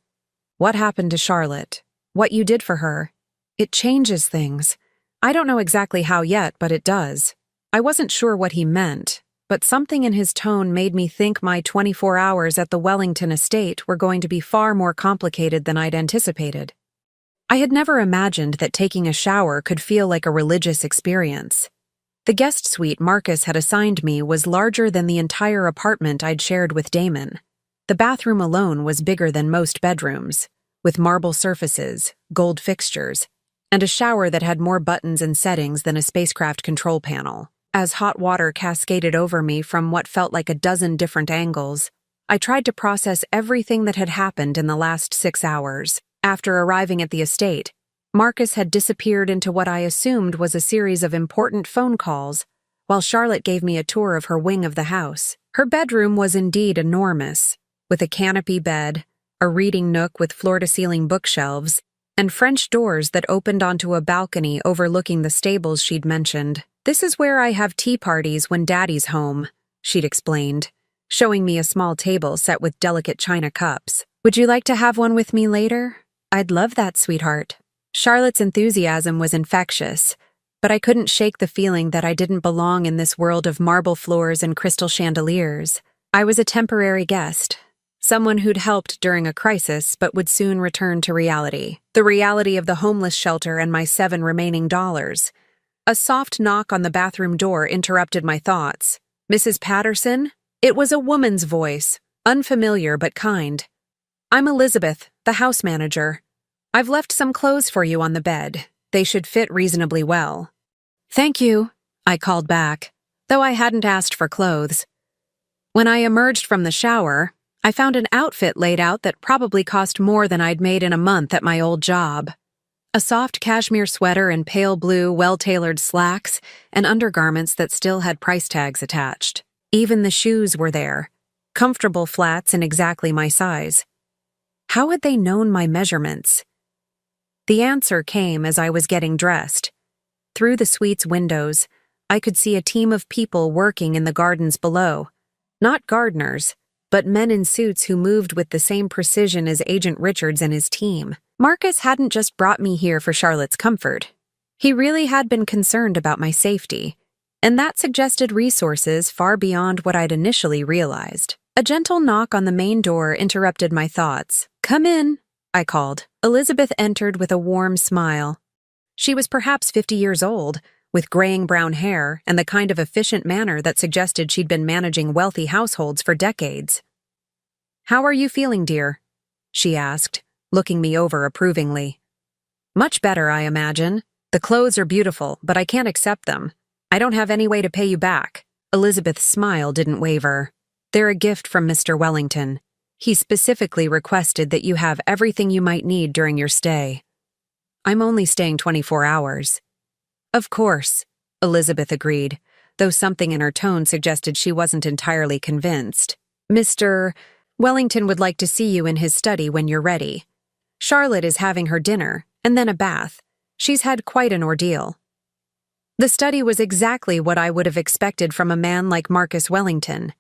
What happened to Charlotte? What you did for her, it changes things. I don't know exactly how yet, but it does." I wasn't sure what he meant, but something in his tone made me think my 24 hours at the Wellington estate were going to be far more complicated than I'd anticipated. I had never imagined that taking a shower could feel like a religious experience. The guest suite Marcus had assigned me was larger than the entire apartment I'd shared with Damon. The bathroom alone was bigger than most bedrooms, with marble surfaces, gold fixtures, and a shower that had more buttons and settings than a spacecraft control panel. As hot water cascaded over me from what felt like a dozen different angles, I tried to process everything that had happened in the last 6 hours. After arriving at the estate, Marcus had disappeared into what I assumed was a series of important phone calls, while Charlotte gave me a tour of her wing of the house. Her bedroom was indeed enormous, with a canopy bed, a reading nook with floor-to-ceiling bookshelves, and French doors that opened onto a balcony overlooking the stables she'd mentioned. "This is where I have tea parties when Daddy's home," she'd explained, showing me a small table set with delicate china cups. "Would you like to have one with me later?" "I'd love that, sweetheart." Charlotte's enthusiasm was infectious, but I couldn't shake the feeling that I didn't belong in this world of marble floors and crystal chandeliers. I was a temporary guest. Someone who'd helped during a crisis but would soon return to reality. The reality of the homeless shelter and my 7 remaining dollars. A soft knock on the bathroom door interrupted my thoughts. "Mrs. Patterson?" It was a woman's voice, unfamiliar but kind. "I'm Elizabeth, the house manager. I've left some clothes for you on the bed. They should fit reasonably well." "Thank you," I called back, though I hadn't asked for clothes. When I emerged from the shower, I found an outfit laid out that probably cost more than I'd made in a month at my old job. A soft cashmere sweater and pale blue, well-tailored slacks, and undergarments that still had price tags attached. Even the shoes were there, comfortable flats in exactly my size. How had they known my measurements? The answer came as I was getting dressed. Through the suite's windows, I could see a team of people working in the gardens below. Not gardeners, but men in suits who moved with the same precision as Agent Richards and his team. Marcus hadn't just brought me here for Charlotte's comfort. He really had been concerned about my safety, and that suggested resources far beyond what I'd initially realized. A gentle knock on the main door interrupted my thoughts. "Come in," I called. Elizabeth entered with a warm smile. She was perhaps 50 years old, with graying brown hair and the kind of efficient manner that suggested she'd been managing wealthy households for decades. "How are you feeling, dear?" she asked, looking me over approvingly. "Much better, I imagine. The clothes are beautiful, but I can't accept them. I don't have any way to pay you back." Elizabeth's smile didn't waver. "They're a gift from Mr. Wellington. He specifically requested that you have everything you might need during your stay." "I'm only staying 24 hours. "Of course," Elizabeth agreed, though something in her tone suggested she wasn't entirely convinced. "Mr. Wellington would like to see you in his study when you're ready. Charlotte is having her dinner, and then a bath. She's had quite an ordeal." The study was exactly what I would have expected from a man like Marcus Wellington.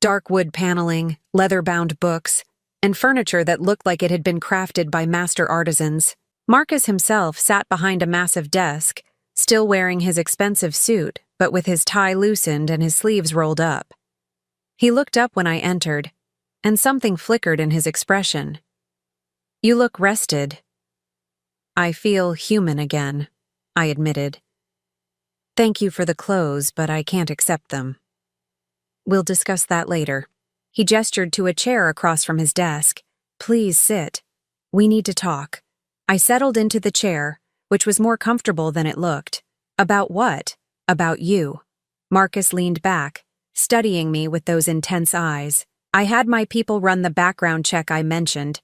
Dark wood paneling, leather-bound books, and furniture that looked like it had been crafted by master artisans. Marcus himself sat behind a massive desk, still wearing his expensive suit, but with his tie loosened and his sleeves rolled up. He looked up when I entered, and something flickered in his expression. "You look rested." "I feel human again," I admitted. "Thank you for the clothes, but I can't accept them." "We'll discuss that later." He gestured to a chair across from his desk. "Please sit. We need to talk." I settled into the chair, which was more comfortable than it looked. "About what?" "About you." Marcus leaned back, studying me with those intense eyes. "I had my people run the background check I mentioned.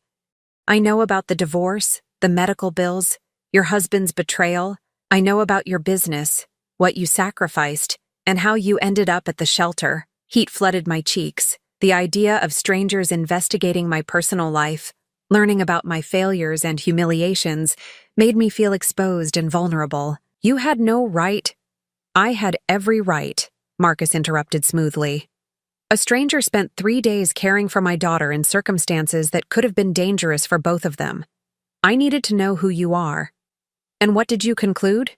I know about the divorce, the medical bills, your husband's betrayal. I know about your business, what you sacrificed, and how you ended up at the shelter." Heat flooded my cheeks. The idea of strangers investigating my personal life, learning about my failures and humiliations, made me feel exposed and vulnerable. "You had no right." "I had every right," Marcus interrupted smoothly. "A stranger spent 3 days caring for my daughter in circumstances that could have been dangerous for both of them. I needed to know who you are." "And what did you conclude?"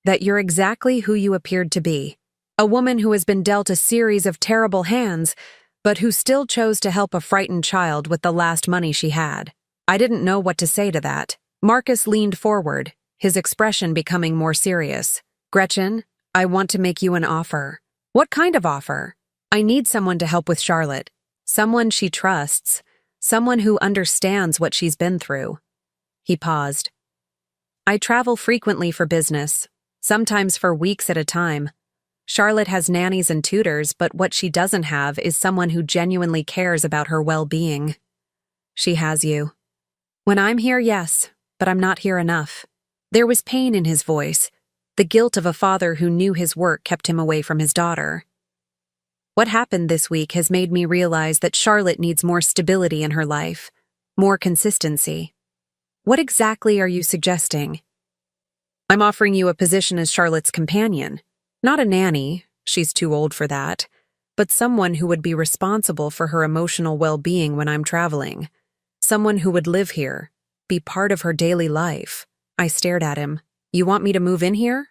"That you're exactly who you appeared to be. A woman who has been dealt a series of terrible hands, but who still chose to help a frightened child with the last money she had." I didn't know what to say to that. Marcus leaned forward, his expression becoming more serious. "Gretchen, I want to make you an offer." "What kind of offer?" "I need someone to help with Charlotte. Someone she trusts. Someone who understands what she's been through." He paused. "I travel frequently for business, sometimes for weeks at a time. Charlotte has nannies and tutors, but what she doesn't have is someone who genuinely cares about her well-being." "She has you." "When I'm here, yes, but I'm not here enough." There was pain in his voice, the guilt of a father who knew his work kept him away from his daughter. "What happened this week has made me realize that Charlotte needs more stability in her life, more consistency." "What exactly are you suggesting?" "I'm offering you a position as Charlotte's companion. Not a nanny, she's too old for that, but someone who would be responsible for her emotional well-being when I'm traveling. Someone who would live here, be part of her daily life." I stared at him. "You want me to move in here?"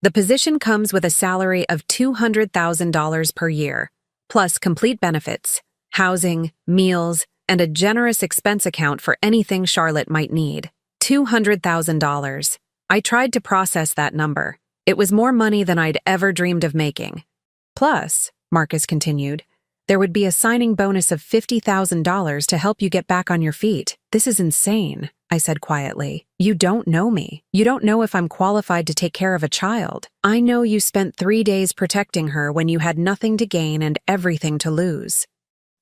"The position comes with a salary of $200,000 per year, plus complete benefits, housing, meals, and a generous expense account for anything Charlotte might need." $200,000. I tried to process that number. It was more money than I'd ever dreamed of making. "Plus," Marcus continued, "there would be a signing bonus of $50,000 to help you get back on your feet." "This is insane," I said quietly. "You don't know me. You don't know if I'm qualified to take care of a child. I know you spent 3 days protecting her when you had nothing to gain and everything to lose.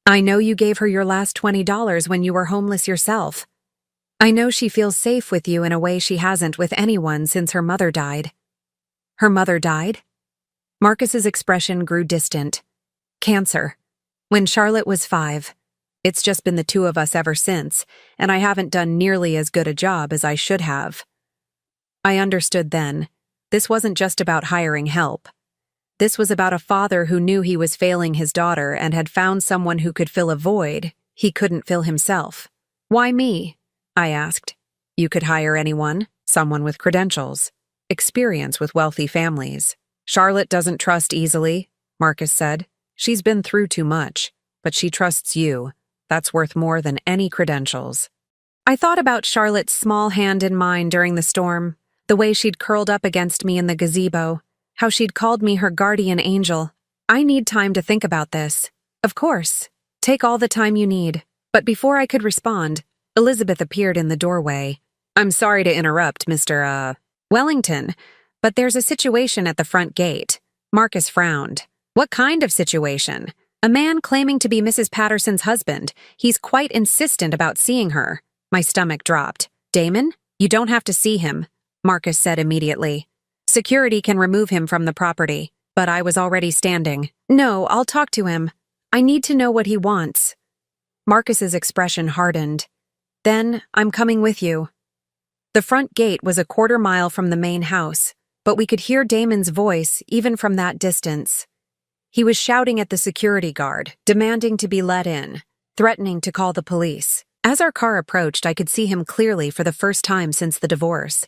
I know you gave her your last $20 when you were homeless yourself." I know she feels safe with you in a way she hasn't with anyone since her mother died. Her mother died? Marcus's expression grew distant. Cancer. When Charlotte was 5. It's just been the two of us ever since, and I haven't done nearly as good a job as I should have. I understood then. This wasn't just about hiring help. This was about a father who knew he was failing his daughter and had found someone who could fill a void he couldn't fill himself. Why me? I asked. You could hire anyone, someone with credentials, experience with wealthy families. Charlotte doesn't trust easily, Marcus said. She's been through too much, but she trusts you. That's worth more than any credentials. I thought about Charlotte's small hand in mine during the storm, the way she'd curled up against me in the gazebo, how she'd called me her guardian angel. I need time to think about this. Of course. Take all the time you need. But before I could respond, Elizabeth appeared in the doorway. I'm sorry to interrupt, Mr. Wellington, but there's a situation at the front gate. Marcus frowned. What kind of situation? A man claiming to be Mrs. Patterson's husband. He's quite insistent about seeing her. My stomach dropped. Damon, you don't have to see him, Marcus said immediately. Security can remove him from the property. But I was already standing. No, I'll talk to him. I need to know what he wants. Marcus's expression hardened. Then, I'm coming with you. The front gate was a quarter mile from the main house, but we could hear Damon's voice even from that distance. He was shouting at the security guard, demanding to be let in, threatening to call the police. As our car approached, I could see him clearly for the first time since the divorce.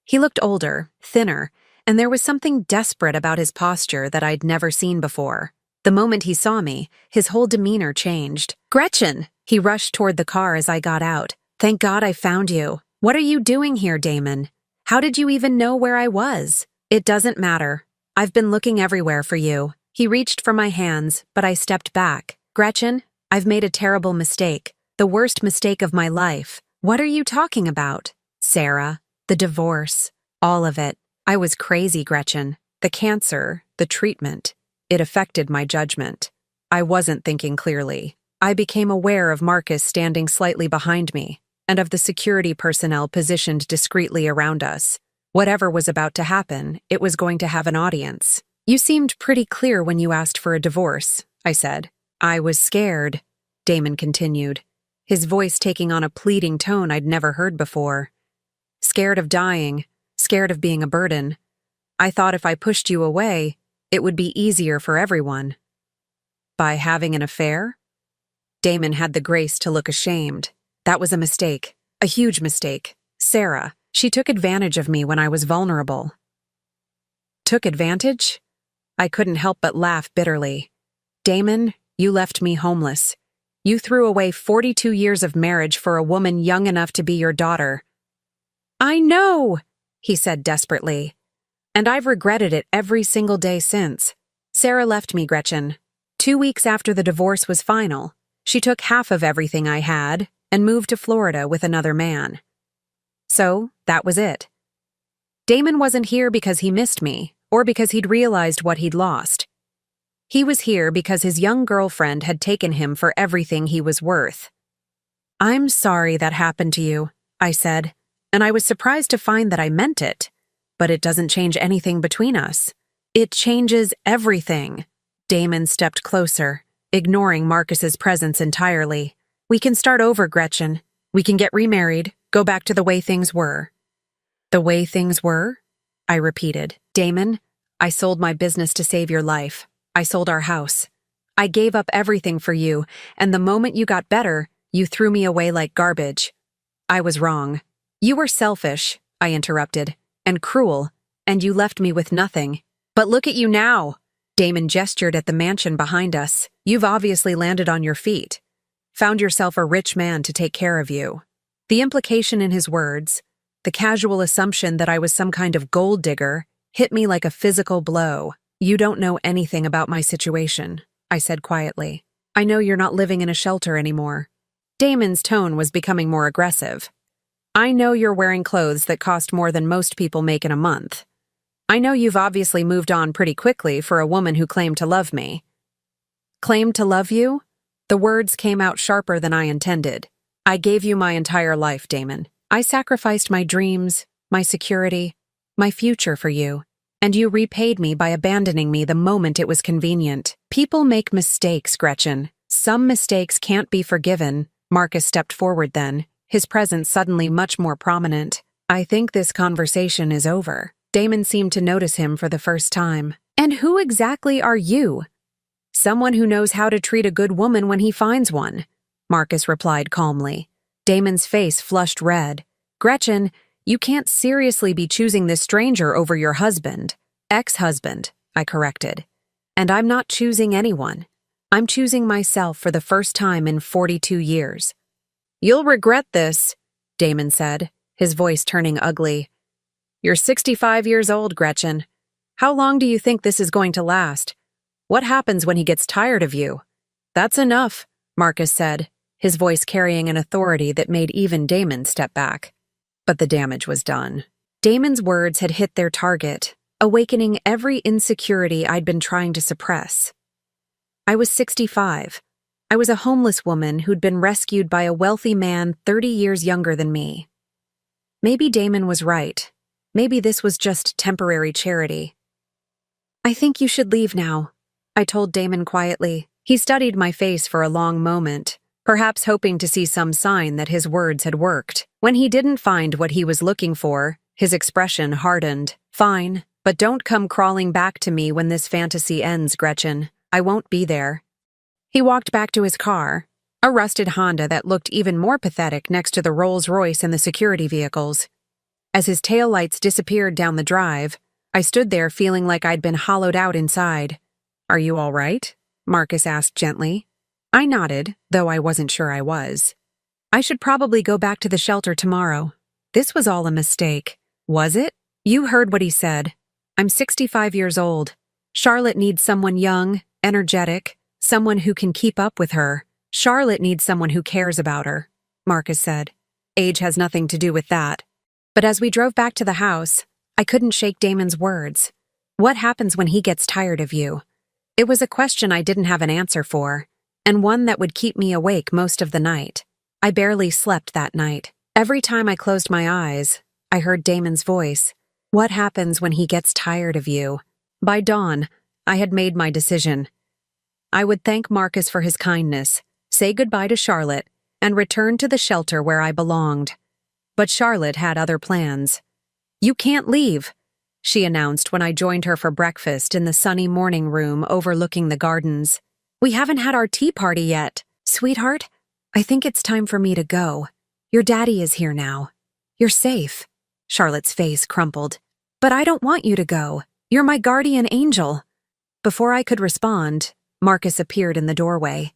He looked older, thinner, and there was something desperate about his posture that I'd never seen before. The moment he saw me, his whole demeanor changed. Gretchen! He rushed toward the car as I got out. Thank God I found you. What are you doing here, Damon? How did you even know where I was? It doesn't matter. I've been looking everywhere for you. He reached for my hands, but I stepped back. Gretchen, I've made a terrible mistake. The worst mistake of my life. What are you talking about? Sarah, the divorce, all of it. I was crazy, Gretchen. The cancer, the treatment. It affected my judgment. I wasn't thinking clearly. I became aware of Marcus standing slightly behind me, and of the security personnel positioned discreetly around us. Whatever was about to happen, it was going to have an audience. You seemed pretty clear when you asked for a divorce, I said. I was scared, Damon continued, his voice taking on a pleading tone I'd never heard before. Scared of dying, scared of being a burden. I thought if I pushed you away, it would be easier for everyone. By having an affair? Damon had the grace to look ashamed. That was a mistake, a huge mistake. Sarah, she took advantage of me when I was vulnerable. Took advantage? I couldn't help but laugh bitterly. Damon, you left me homeless. You threw away 42 years of marriage for a woman young enough to be your daughter. I know, he said desperately. And I've regretted it every single day since. Sarah left me, Gretchen. 2 weeks after the divorce was final, she took half of everything I had and moved to Florida with another man. So, that was it. Damon wasn't here because he missed me, or because he'd realized what he'd lost. He was here because his young girlfriend had taken him for everything he was worth. I'm sorry that happened to you, I said, and I was surprised to find that I meant it. But it doesn't change anything between us. It changes everything. Damon stepped closer, ignoring Marcus's presence entirely. We can start over, Gretchen. We can get remarried, go back to the way things were. The way things were? I repeated. Damon, I sold my business to save your life. I sold our house. I gave up everything for you, and the moment you got better, you threw me away like garbage. I was wrong. You were selfish, I interrupted, and cruel, and you left me with nothing. But look at you now! Damon gestured at the mansion behind us. You've obviously landed on your feet. Found yourself a rich man to take care of you. The implication in his words, the casual assumption that I was some kind of gold digger, hit me like a physical blow. You don't know anything about my situation, I said quietly. I know you're not living in a shelter anymore. Damon's tone was becoming more aggressive. I know you're wearing clothes that cost more than most people make in a month. I know you've obviously moved on pretty quickly for a woman who claimed to love me. Claimed to love you? The words came out sharper than I intended. I gave you my entire life, Damon. I sacrificed my dreams, my security, my future for you, and you repaid me by abandoning me the moment it was convenient. People make mistakes, Gretchen. Some mistakes can't be forgiven. Marcus stepped forward then, his presence suddenly much more prominent. I think this conversation is over. Damon seemed to notice him for the first time. And who exactly are you? Someone who knows how to treat a good woman when he finds one, Marcus replied calmly. Damon's face flushed red. Gretchen, you can't seriously be choosing this stranger over your husband. Ex-husband, I corrected. And I'm not choosing anyone. I'm choosing myself for the first time in 42 years. You'll regret this, Damon said, his voice turning ugly. You're 65 years old, Gretchen. How long do you think this is going to last? What happens when he gets tired of you? That's enough, Marcus said, his voice carrying an authority that made even Damon step back. But the damage was done. Damon's words had hit their target, awakening every insecurity I'd been trying to suppress. I was 65. I was a homeless woman who'd been rescued by a wealthy man 30 years younger than me. Maybe Damon was right. Maybe this was just temporary charity. I think you should leave now, I told Damon quietly. He studied my face for a long moment, perhaps hoping to see some sign that his words had worked. When he didn't find what he was looking for, his expression hardened. Fine, but don't come crawling back to me when this fantasy ends, Gretchen. I won't be there. He walked back to his car, a rusted Honda that looked even more pathetic next to the Rolls-Royce and the security vehicles. As his taillights disappeared down the drive, I stood there feeling like I'd been hollowed out inside. Are you all right? Marcus asked gently. I nodded, though I wasn't sure I was. I should probably go back to the shelter tomorrow. This was all a mistake. Was it? You heard what he said. I'm 65 years old. Charlotte needs someone young, energetic, someone who can keep up with her. Charlotte needs someone who cares about her, Marcus said. Age has nothing to do with that. But as we drove back to the house, I couldn't shake Damon's words. What happens when he gets tired of you? It was a question I didn't have an answer for, and one that would keep me awake most of the night. I barely slept that night. Every time I closed my eyes, I heard Damon's voice. What happens when he gets tired of you? By dawn, I had made my decision. I would thank Marcus for his kindness, say goodbye to Charlotte, and return to the shelter where I belonged. But Charlotte had other plans. You can't leave, she announced when I joined her for breakfast in the sunny morning room overlooking the gardens. We haven't had our tea party yet. Sweetheart, I think it's time for me to go. Your daddy is here now. You're safe. Charlotte's face crumpled. But I don't want you to go. You're my guardian angel. Before I could respond, Marcus appeared in the doorway.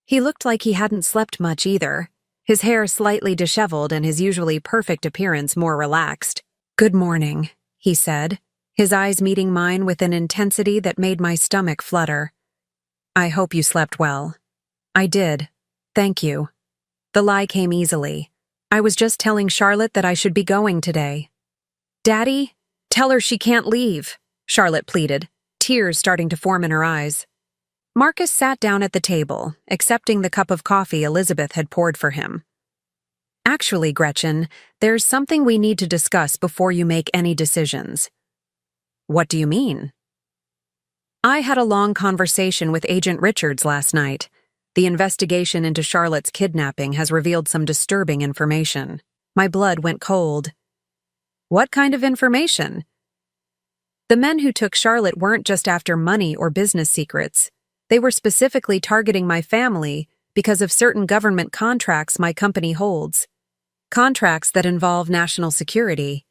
He looked like he hadn't slept much either, his hair slightly disheveled and his usually perfect appearance more relaxed. Good morning, he said, his eyes meeting mine with an intensity that made my stomach flutter. I hope you slept well. I did. Thank you. The lie came easily. I was just telling Charlotte that I should be going today. Daddy, tell her she can't leave, Charlotte pleaded, tears starting to form in her eyes. Marcus sat down at the table, accepting the cup of coffee Elizabeth had poured for him. Actually, Gretchen, there's something we need to discuss before you make any decisions. What do you mean? I had a long conversation with Agent Richards last night. The investigation into Charlotte's kidnapping has revealed some disturbing information. My blood went cold. What kind of information? The men who took Charlotte weren't just after money or business secrets. They were specifically targeting my family because of certain government contracts my company holds. Contracts that involve national security.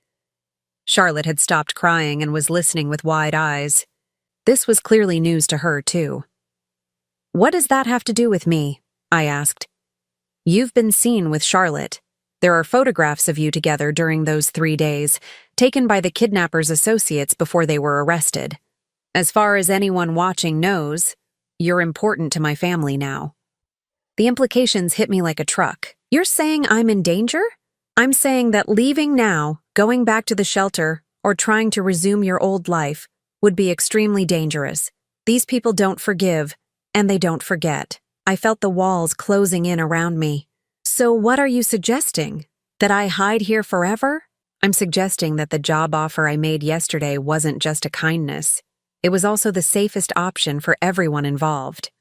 Charlotte had stopped crying and was listening with wide eyes. This was clearly news to her, too. What does that have to do with me? I asked. You've been seen with Charlotte. There are photographs of you together during those 3 days, taken by the kidnappers' associates before they were arrested. As far as anyone watching knows, you're important to my family now. The implications hit me like a truck. You're saying I'm in danger? I'm saying that leaving now, going back to the shelter, or trying to resume your old life would be extremely dangerous. These people don't forgive, and they don't forget. I felt the walls closing in around me. So what are you suggesting? That I hide here forever? I'm suggesting that the job offer I made yesterday wasn't just a kindness. It was also the safest option for everyone involved.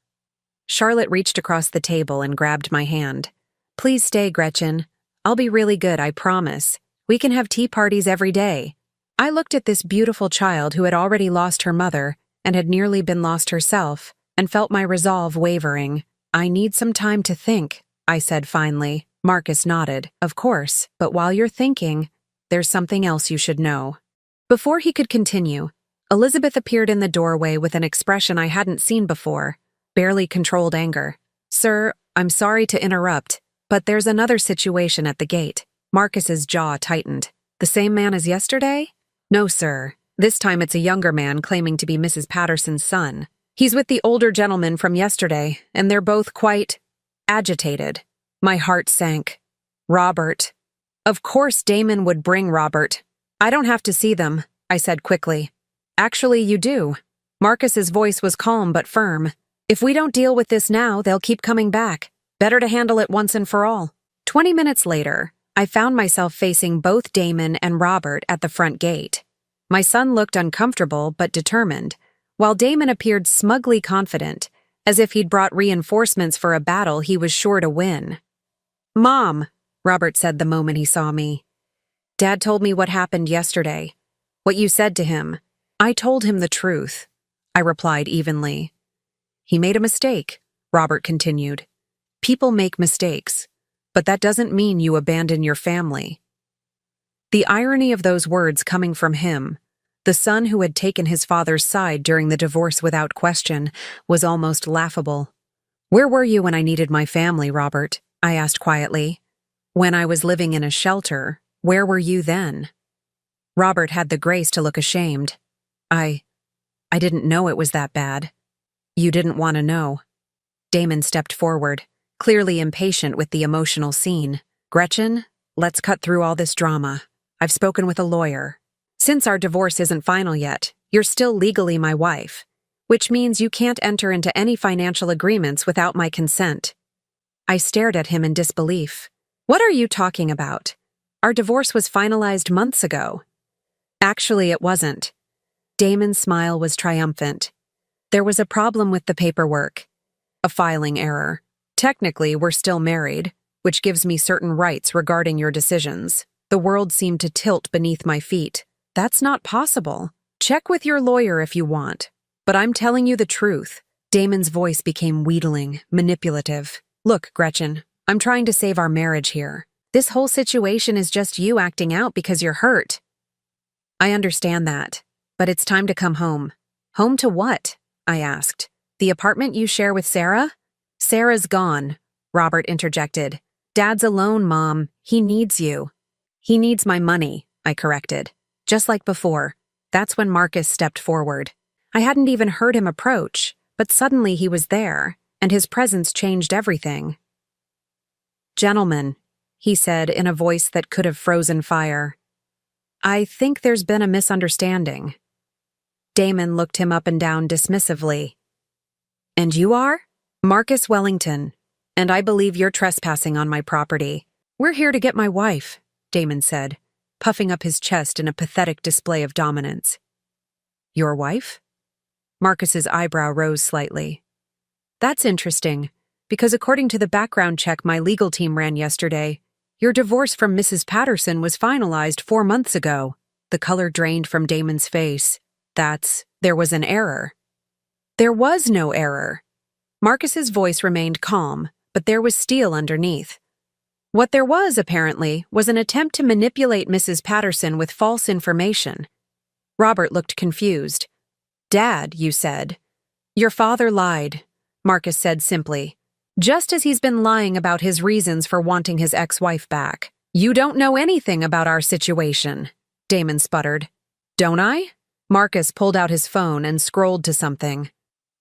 Charlotte reached across the table and grabbed my hand. Please stay, Gretchen. I'll be really good, I promise. We can have tea parties every day. I looked at this beautiful child who had already lost her mother and had nearly been lost herself, and felt my resolve wavering. I need some time to think, I said finally. Marcus nodded. Of course, but while you're thinking, there's something else you should know. Before he could continue, Elizabeth appeared in the doorway with an expression I hadn't seen before, barely controlled anger. Sir, I'm sorry to interrupt, but there's another situation at the gate. Marcus's jaw tightened. The same man as yesterday? No, sir. This time it's a younger man claiming to be Mrs. Patterson's son. He's with the older gentleman from yesterday, and they're both quite agitated. My heart sank. Robert. Of course Damon would bring Robert. I don't have to see them, I said quickly. Actually, you do. Marcus's voice was calm but firm. If we don't deal with this now, they'll keep coming back. Better to handle it once and for all. 20 minutes later, I found myself facing both Damon and Robert at the front gate. My son looked uncomfortable but determined, while Damon appeared smugly confident, as if he'd brought reinforcements for a battle he was sure to win. Mom, Robert said the moment he saw me. Dad told me what happened yesterday. What you said to him. I told him the truth, I replied evenly. He made a mistake, Robert continued. People make mistakes, but that doesn't mean you abandon your family. The irony of those words coming from him, the son who had taken his father's side during the divorce without question, was almost laughable. Where were you when I needed my family, Robert? I asked quietly. When I was living in a shelter, where were you then? Robert had the grace to look ashamed. I didn't know it was that bad. You didn't want to know. Damon stepped forward, clearly impatient with the emotional scene. Gretchen, let's cut through all this drama. I've spoken with a lawyer. Since our divorce isn't final yet, you're still legally my wife, which means you can't enter into any financial agreements without my consent. I stared at him in disbelief. What are you talking about? Our divorce was finalized months ago. Actually, it wasn't. Damon's smile was triumphant. There was a problem with the paperwork. A filing error. Technically, we're still married, which gives me certain rights regarding your decisions. The world seemed to tilt beneath my feet. That's not possible. Check with your lawyer if you want. But I'm telling you the truth. Damon's voice became wheedling, manipulative. Look, Gretchen, I'm trying to save our marriage here. This whole situation is just you acting out because you're hurt. I understand that, but it's time to come home. Home to what? I asked. The apartment you share with Sarah? Sarah's gone, Robert interjected. Dad's alone, Mom. He needs you. He needs my money, I corrected. Just like before. That's when Marcus stepped forward. I hadn't even heard him approach, but suddenly he was there, and his presence changed everything. Gentlemen, he said in a voice that could have frozen fire. I think there's been a misunderstanding. Damon looked him up and down dismissively. And you are? Marcus Wellington, and I believe you're trespassing on my property. We're here to get my wife, Damon said, puffing up his chest in a pathetic display of dominance. Your wife? Marcus's eyebrow rose slightly. That's interesting, because according to the background check my legal team ran yesterday, your divorce from Mrs. Patterson was finalized 4 months ago. The color drained from Damon's face. There was an error. There was no error. Marcus's voice remained calm, but there was steel underneath. What there was, apparently, was an attempt to manipulate Mrs. Patterson with false information. Robert looked confused. Dad, you said. Your father lied, Marcus said simply, just as he's been lying about his reasons for wanting his ex-wife back. You don't know anything about our situation, Damon sputtered. Don't I? Marcus pulled out his phone and scrolled to something.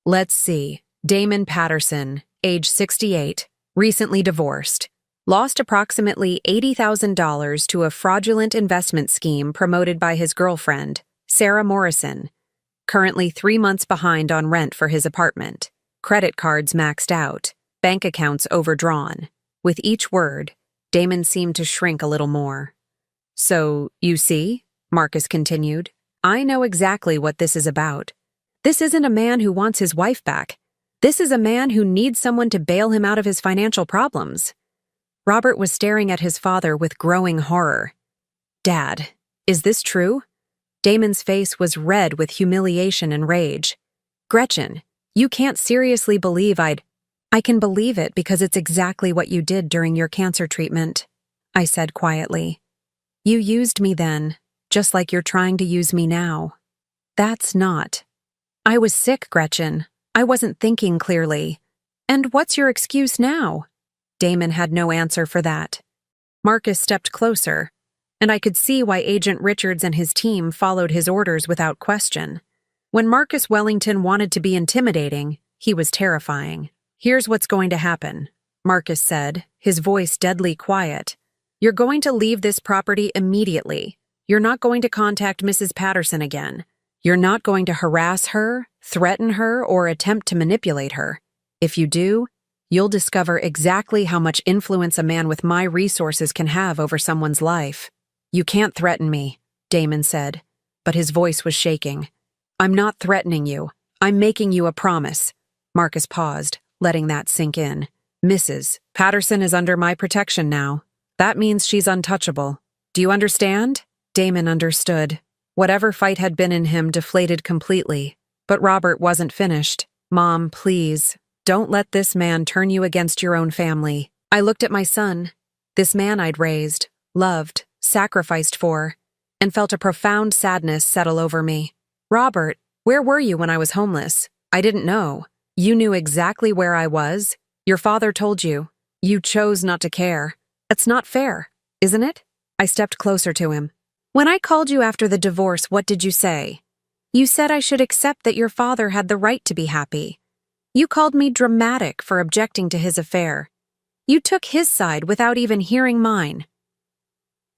Let's see. Damon Patterson, age 68, recently divorced. Lost approximately $80,000 to a fraudulent investment scheme promoted by his girlfriend, Sarah Morrison. Currently 3 months behind on rent for his apartment. Credit cards maxed out. Bank accounts overdrawn. With each word, Damon seemed to shrink a little more. So, you see, Marcus continued, I know exactly what this is about. This isn't a man who wants his wife back. This is a man who needs someone to bail him out of his financial problems. Robert was staring at his father with growing horror. Dad, is this true? Damon's face was red with humiliation and rage. Gretchen, you can't seriously believe I can believe it because it's exactly what you did during your cancer treatment, I said quietly. You used me then, just like you're trying to use me now. That's not. I was sick, Gretchen. I wasn't thinking clearly. And what's your excuse now? Damon had no answer for that. Marcus stepped closer, and I could see why Agent Richards and his team followed his orders without question. When Marcus Wellington wanted to be intimidating, he was terrifying. Here's what's going to happen, Marcus said, his voice deadly quiet. You're going to leave this property immediately. You're not going to contact Mrs. Patterson again. You're not going to harass her, threaten her, or attempt to manipulate her. If you do, you'll discover exactly how much influence a man with my resources can have over someone's life. You can't threaten me, Damon said, but his voice was shaking. I'm not threatening you. I'm making you a promise. Marcus paused, letting that sink in. Mrs. Patterson is under my protection now. That means she's untouchable. Do you understand? Damon understood. Whatever fight had been in him deflated completely. But Robert wasn't finished. Mom, please, don't let this man turn you against your own family. I looked at my son, this man I'd raised, loved, sacrificed for, and felt a profound sadness settle over me. Robert, where were you when I was homeless? I didn't know. You knew exactly where I was. Your father told you. You chose not to care. It's not fair, isn't it? I stepped closer to him. When I called you after the divorce, what did you say? You said I should accept that your father had the right to be happy. You called me dramatic for objecting to his affair. You took his side without even hearing mine.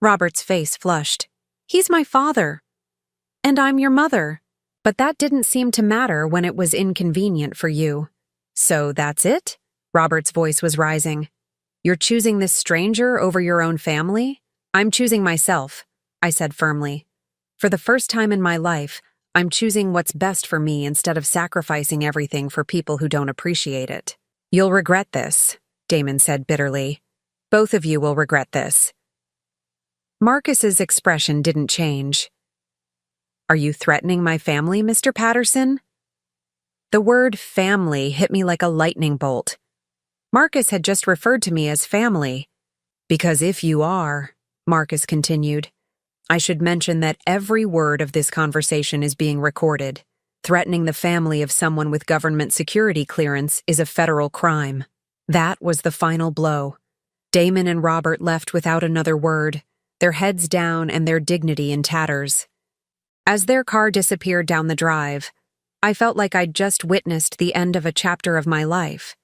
Robert's face flushed. He's my father. And I'm your mother. But that didn't seem to matter when it was inconvenient for you. So that's it? Robert's voice was rising. You're choosing this stranger over your own family? I'm choosing myself, I said firmly. For the first time in my life, I'm choosing what's best for me instead of sacrificing everything for people who don't appreciate it. You'll regret this, Damon said bitterly. Both of you will regret this. Marcus's expression didn't change. Are you threatening my family, Mr. Patterson? The word family hit me like a lightning bolt. Marcus had just referred to me as family. Because if you are, Marcus continued, I should mention that every word of this conversation is being recorded. Threatening the family of someone with government security clearance is a federal crime. That was the final blow. Damon and Robert left without another word, their heads down and their dignity in tatters. As their car disappeared down the drive, I felt like I'd just witnessed the end of a chapter of my life.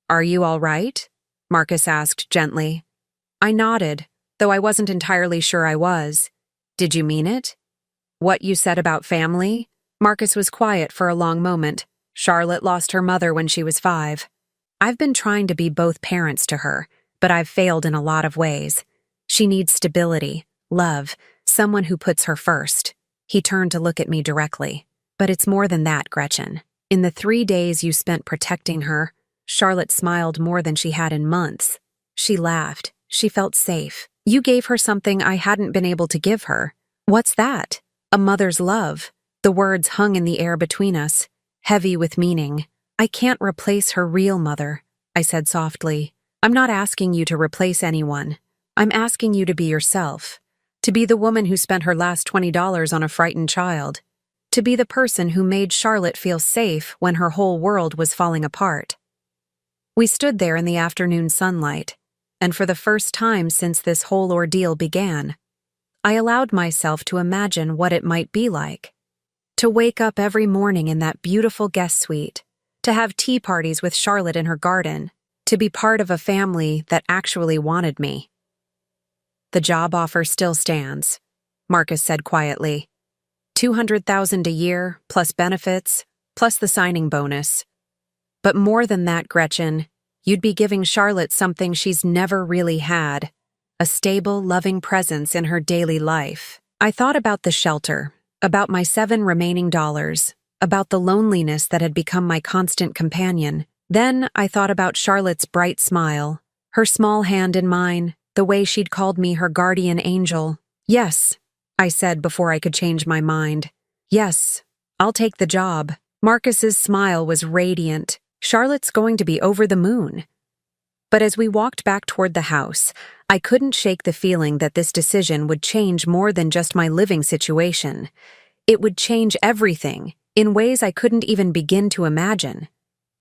Are you all right? Marcus asked gently. I nodded, though I wasn't entirely sure I was. Did you mean it? What you said about family? Marcus was quiet for a long moment. Charlotte lost her mother when she was 5. I've been trying to be both parents to her, but I've failed in a lot of ways. She needs stability, love, someone who puts her first. He turned to look at me directly. But it's more than that, Gretchen. In the 3 days you spent protecting her, Charlotte smiled more than she had in months. She laughed. She felt safe. You gave her something I hadn't been able to give her. What's that? A mother's love. The words hung in the air between us, heavy with meaning. I can't replace her real mother, I said softly. I'm not asking you to replace anyone. I'm asking you to be yourself. To be the woman who spent her last $20 on a frightened child. To be the person who made Charlotte feel safe when her whole world was falling apart. We stood there in the afternoon sunlight, and for the first time since this whole ordeal began, I allowed myself to imagine what it might be like. To wake up every morning in that beautiful guest suite, to have tea parties with Charlotte in her garden, to be part of a family that actually wanted me. The job offer still stands, Marcus said quietly. $200,000 a year, plus benefits, plus the signing bonus. But more than that, Gretchen, You'd be giving Charlotte something she's never really had, a stable, loving presence in her daily life. I thought about the shelter, about my 7 remaining dollars, about the loneliness that had become my constant companion. Then I thought about Charlotte's bright smile, her small hand in mine, the way she'd called me her guardian angel. Yes, I said before I could change my mind. Yes, I'll take the job. Marcus's smile was radiant. Charlotte's going to be over the moon. But as we walked back toward the house, I couldn't shake the feeling that this decision would change more than just my living situation. It would change everything, in ways I couldn't even begin to imagine.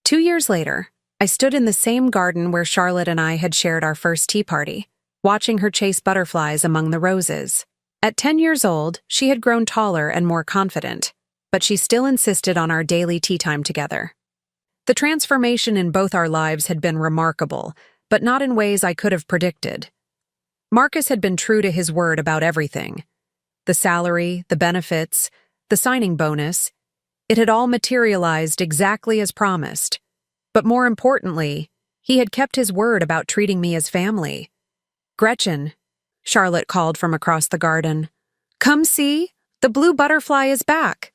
2 years later, I stood in the same garden where Charlotte and I had shared our first tea party, watching her chase butterflies among the roses. At 10 years old, she had grown taller and more confident, but she still insisted on our daily tea time together. The transformation in both our lives had been remarkable, but not in ways I could have predicted. Marcus had been true to his word about everything. The salary, the benefits, the signing bonus, it had all materialized exactly as promised. But more importantly, he had kept his word about treating me as family. "Gretchen," Charlotte called from across the garden. "Come see, the blue butterfly is back."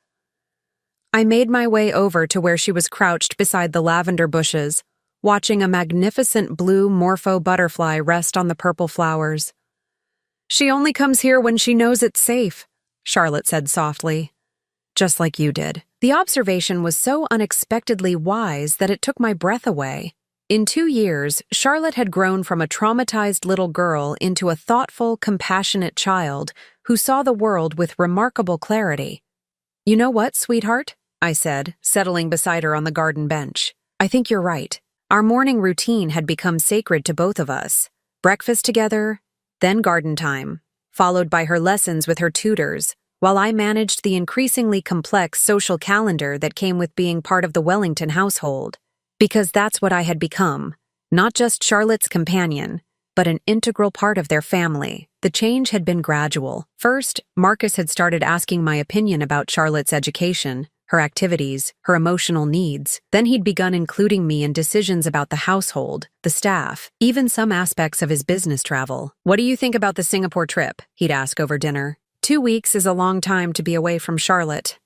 I made my way over to where she was crouched beside the lavender bushes, watching a magnificent blue morpho butterfly rest on the purple flowers. "She only comes here when she knows it's safe," Charlotte said softly. "Just like you did." The observation was so unexpectedly wise that it took my breath away. In 2 years, Charlotte had grown from a traumatized little girl into a thoughtful, compassionate child who saw the world with remarkable clarity. "You know what, sweetheart?" I said, settling beside her on the garden bench. "I think you're right. Our morning routine had become sacred to both of us. Breakfast together, then garden time, followed by her lessons with her tutors, while I managed the increasingly complex social calendar that came with being part of the Wellington household. Because that's what I had become, not just Charlotte's companion, but an integral part of their family. The change had been gradual. First, Marcus had started asking my opinion about Charlotte's education, her activities, her emotional needs. Then he'd begun including me in decisions about the household, the staff, even some aspects of his business travel. "What do you think about the Singapore trip?" he'd ask over dinner. 2 weeks is a long time to be away from Charlotte.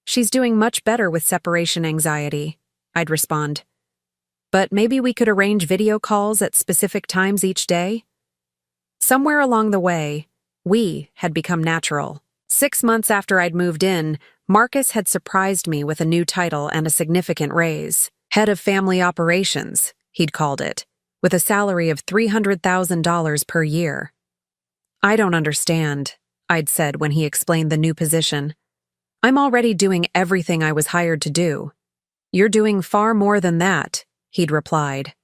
"She's doing much better with separation anxiety," I'd respond. "But maybe we could arrange video calls at specific times each day?" Somewhere along the way, we had become natural. 6 months after I'd moved in, Marcus had surprised me with a new title and a significant raise. Head of Family Operations, he'd called it, with a salary of $300,000 per year. "I don't understand," I'd said when he explained the new position. "I'm already doing everything I was hired to do." "You're doing far more than that," he'd replied.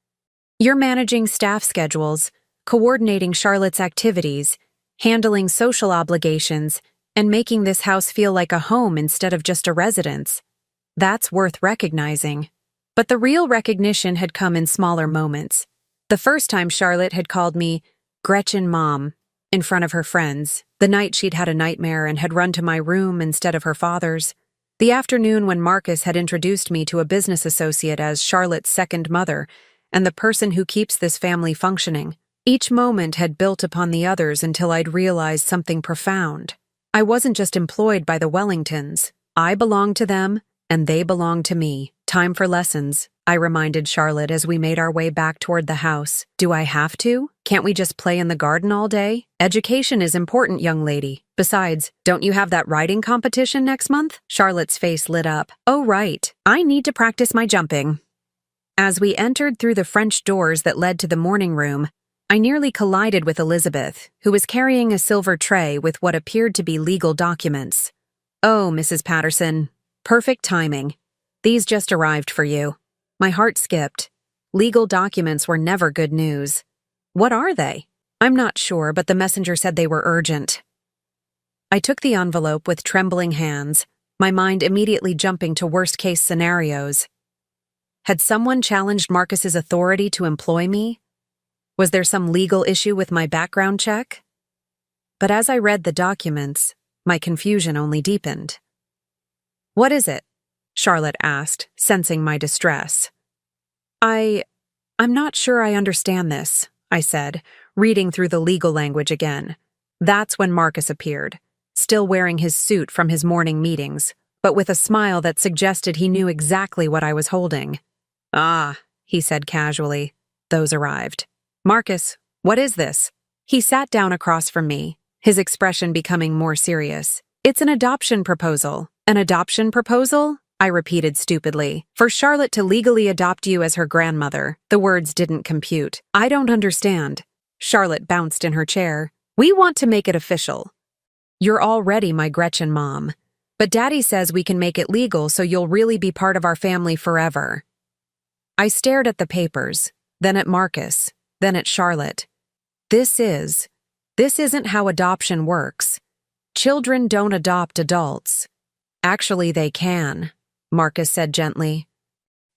"You're managing staff schedules, coordinating Charlotte's activities, handling social obligations, and making this house feel like a home instead of just a residence. That's worth recognizing." But the real recognition had come in smaller moments. The first time Charlotte had called me Gretchen Mom in front of her friends, the night she'd had a nightmare and had run to my room instead of her father's, the afternoon when Marcus had introduced me to a business associate as Charlotte's second mother and the person who keeps this family functioning. Each moment had built upon the others until I'd realized something profound. I wasn't just employed by the Wellingtons. I belonged to them, and they belonged to me. "Time for lessons," I reminded Charlotte as we made our way back toward the house. "Do I have to? Can't we just play in the garden all day? Education is important, young lady. Besides, don't you have that riding competition next month?" Charlotte's face lit up. "Oh, right. I need to practice my jumping." As we entered through the French doors that led to the morning room, I nearly collided with Elizabeth, who was carrying a silver tray with what appeared to be legal documents. "Oh, Mrs. Patterson, perfect timing. These just arrived for you." My heart skipped. Legal documents were never good news. "What are they?" "I'm not sure, but the messenger said they were urgent." I took the envelope with trembling hands, my mind immediately jumping to worst-case scenarios. Had someone challenged Marcus's authority to employ me? Was there some legal issue with my background check? But as I read the documents, my confusion only deepened. "What is it?" Charlotte asked, sensing my distress. I'm not sure I understand this, I said, reading through the legal language again. That's when Marcus appeared, still wearing his suit from his morning meetings, but with a smile that suggested he knew exactly what I was holding. Ah, he said casually. Those arrived. Marcus, what is this? He sat down across from me, his expression becoming more serious. It's an adoption proposal. An adoption proposal? I repeated stupidly. For Charlotte to legally adopt you as her grandmother. The words didn't compute. I don't understand. Charlotte bounced in her chair. We want to make it official. You're already my Gretchen mom. But Daddy says we can make it legal so you'll really be part of our family forever. I stared at the papers, then at Marcus, then at Charlotte. This isn't how adoption works. Children don't adopt adults. Actually, they can, Marcus said gently.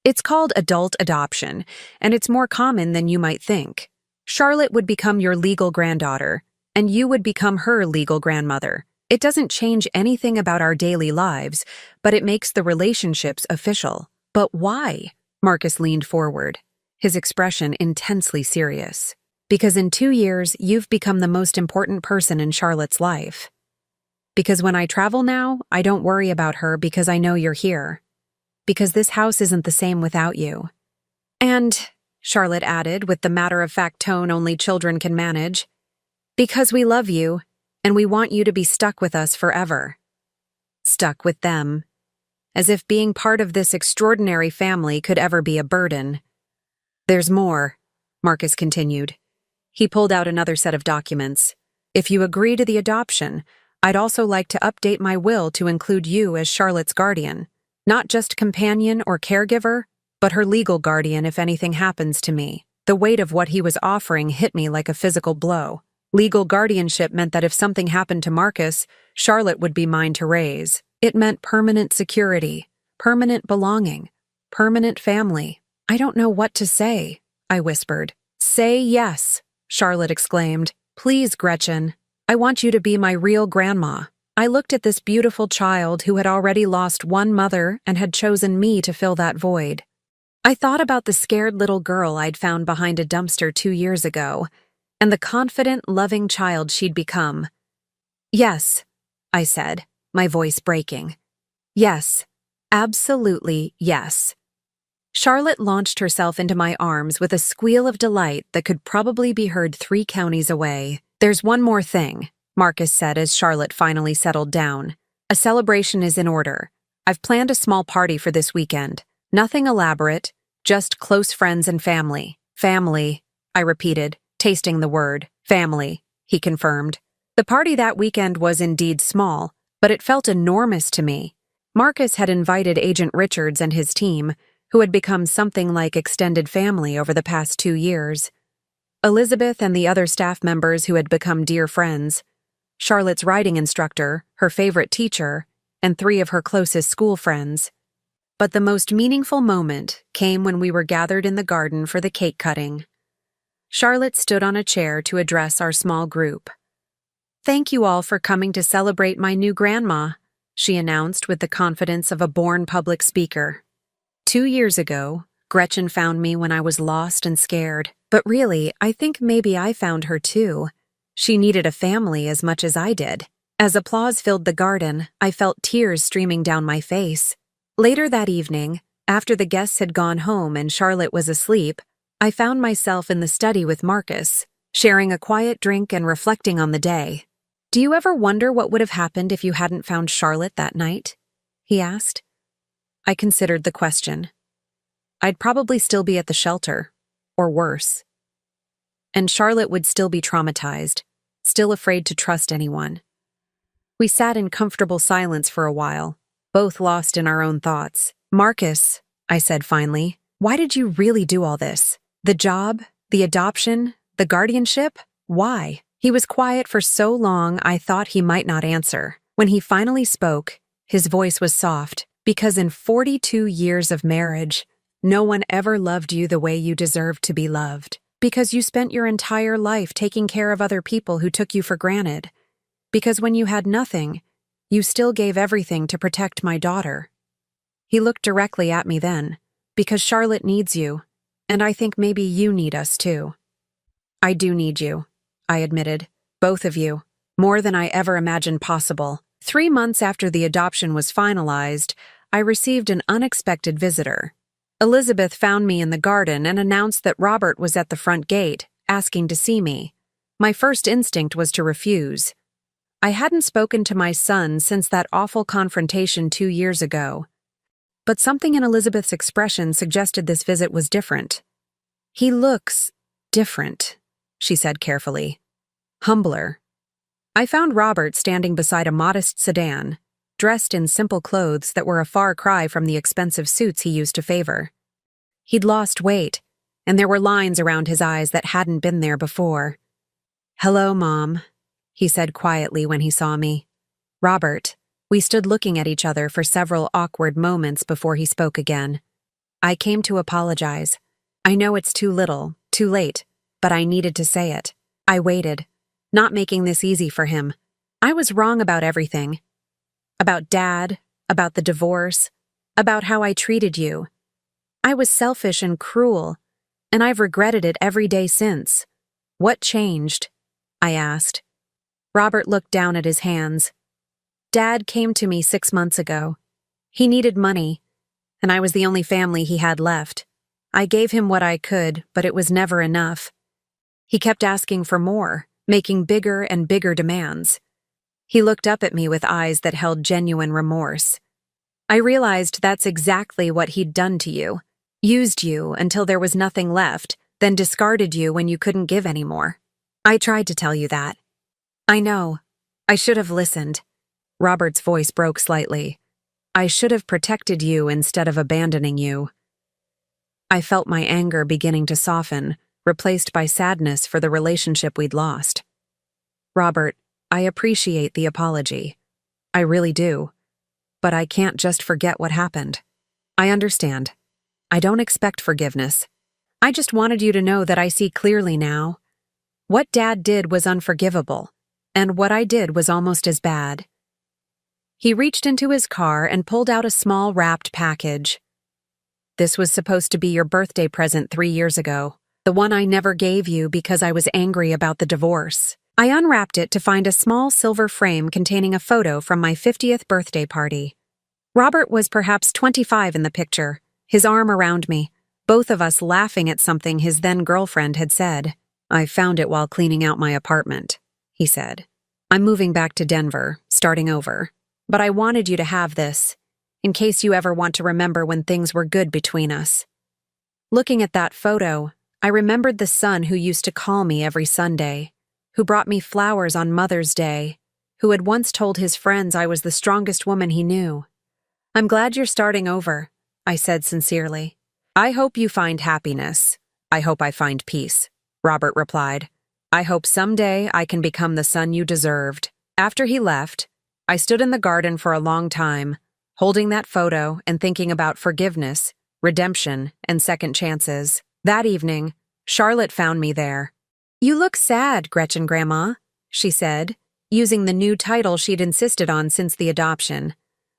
It's called adult adoption, and it's more common than you might think. Charlotte would become your legal granddaughter, and you would become her legal grandmother. It doesn't change anything about our daily lives, but it makes the relationships official. But why? Marcus leaned forward, his expression intensely serious. Because in 2 years, you've become the most important person in Charlotte's life. Because when I travel now, I don't worry about her because I know you're here. Because this house isn't the same without you. And, Charlotte added with the matter-of-fact tone only children can manage, because we love you, and we want you to be stuck with us forever. Stuck with them. As if being part of this extraordinary family could ever be a burden. There's more, Marcus continued. He pulled out another set of documents. If you agree to the adoption, I'd also like to update my will to include you as Charlotte's guardian. Not just companion or caregiver, but her legal guardian if anything happens to me. The weight of what he was offering hit me like a physical blow. Legal guardianship meant that if something happened to Marcus, Charlotte would be mine to raise. It meant permanent security, permanent belonging, permanent family. I don't know what to say, I whispered. Say yes, Charlotte exclaimed. Please, Gretchen. I want you to be my real grandma. I looked at this beautiful child who had already lost one mother and had chosen me to fill that void. I thought about the scared little girl I'd found behind a dumpster 2 years ago, and the confident, loving child she'd become. Yes, I said, my voice breaking. Yes, absolutely yes. Charlotte launched herself into my arms with a squeal of delight that could probably be heard 3 counties away. There's one more thing, Marcus said as Charlotte finally settled down. A celebration is in order. I've planned a small party for this weekend. Nothing elaborate, just close friends and family. Family, I repeated, tasting the word. Family, he confirmed. The party that weekend was indeed small, but it felt enormous to me. Marcus had invited Agent Richards and his team, who had become something like extended family over the past 2 years. Elizabeth and the other staff members who had become dear friends, Charlotte's writing instructor, her favorite teacher, and 3 of her closest school friends. But the most meaningful moment came when we were gathered in the garden for the cake cutting. Charlotte stood on a chair to address our small group. Thank you all for coming to celebrate my new grandma, she announced with the confidence of a born public speaker. 2 years ago, Gretchen found me when I was lost and scared, but really, I think maybe I found her too. She needed a family as much as I did. As applause filled the garden, I felt tears streaming down my face. Later that evening, after the guests had gone home and Charlotte was asleep, I found myself in the study with Marcus, sharing a quiet drink and reflecting on the day. Do you ever wonder what would have happened if you hadn't found Charlotte that night? He asked. I considered the question. I'd probably still be at the shelter, or worse. And Charlotte would still be traumatized, still afraid to trust anyone. We sat in comfortable silence for a while, both lost in our own thoughts. Marcus, I said finally, why did you really do all this? The job, the adoption, the guardianship? Why? He was quiet for so long I thought he might not answer. When he finally spoke, his voice was soft, because in 42 years of marriage, no one ever loved you the way you deserved to be loved. Because you spent your entire life taking care of other people who took you for granted. Because when you had nothing, you still gave everything to protect my daughter. He looked directly at me then. Because Charlotte needs you. And I think maybe you need us too. I do need you, I admitted. Both of you. More than I ever imagined possible. 3 months after the adoption was finalized, I received an unexpected visitor. Elizabeth found me in the garden and announced that Robert was at the front gate, asking to see me. My first instinct was to refuse. I hadn't spoken to my son since that awful confrontation 2 years ago. But something in Elizabeth's expression suggested this visit was different. He looks different, she said carefully. Humbler. I found Robert standing beside a modest sedan, dressed in simple clothes that were a far cry from the expensive suits he used to favor. He'd lost weight, and there were lines around his eyes that hadn't been there before. "Hello, Mom," he said quietly when he saw me. "Robert." We stood looking at each other for several awkward moments before he spoke again. "I came to apologize. I know it's too little, too late, but I needed to say it. I waited, not making this easy for him. I was wrong about everything. About Dad, about the divorce, about how I treated you. I was selfish and cruel, and I've regretted it every day since. What changed?" I asked. Robert looked down at his hands. "Dad came to me 6 months ago. He needed money, and I was the only family he had left. I gave him what I could, but it was never enough. He kept asking for more, making bigger and bigger demands. He looked up at me with eyes that held genuine remorse. I realized that's exactly what he'd done to you. Used you until there was nothing left, then discarded you when you couldn't give anymore. I tried to tell you that. I know. I should have listened." Robert's voice broke slightly. "I should have protected you instead of abandoning you." I felt my anger beginning to soften, replaced by sadness for the relationship we'd lost. "Robert, I appreciate the apology. I really do. But I can't just forget what happened. I understand. I don't expect forgiveness. I just wanted you to know that I see clearly now. What Dad did was unforgivable, and what I did was almost as bad." He reached into his car and pulled out a small wrapped package. "This was supposed to be your birthday present 3 years ago, the one I never gave you because I was angry about the divorce." I unwrapped it to find a small silver frame containing a photo from my 50th birthday party. Robert was perhaps 25 in the picture, his arm around me, both of us laughing at something his then-girlfriend had said. "I found it while cleaning out my apartment," he said. "I'm moving back to Denver, starting over. But I wanted you to have this, in case you ever want to remember when things were good between us." Looking at that photo, I remembered the son who used to call me every Sunday, who brought me flowers on Mother's Day, who had once told his friends I was the strongest woman he knew. "I'm glad you're starting over," I said sincerely. "I hope you find happiness. I hope I find peace," Robert replied. "I hope someday I can become the son you deserved." After he left, I stood in the garden for a long time, holding that photo and thinking about forgiveness, redemption, and second chances. That evening, Charlotte found me there. "You look sad, Gretchen Grandma," she said, using the new title she'd insisted on since the adoption.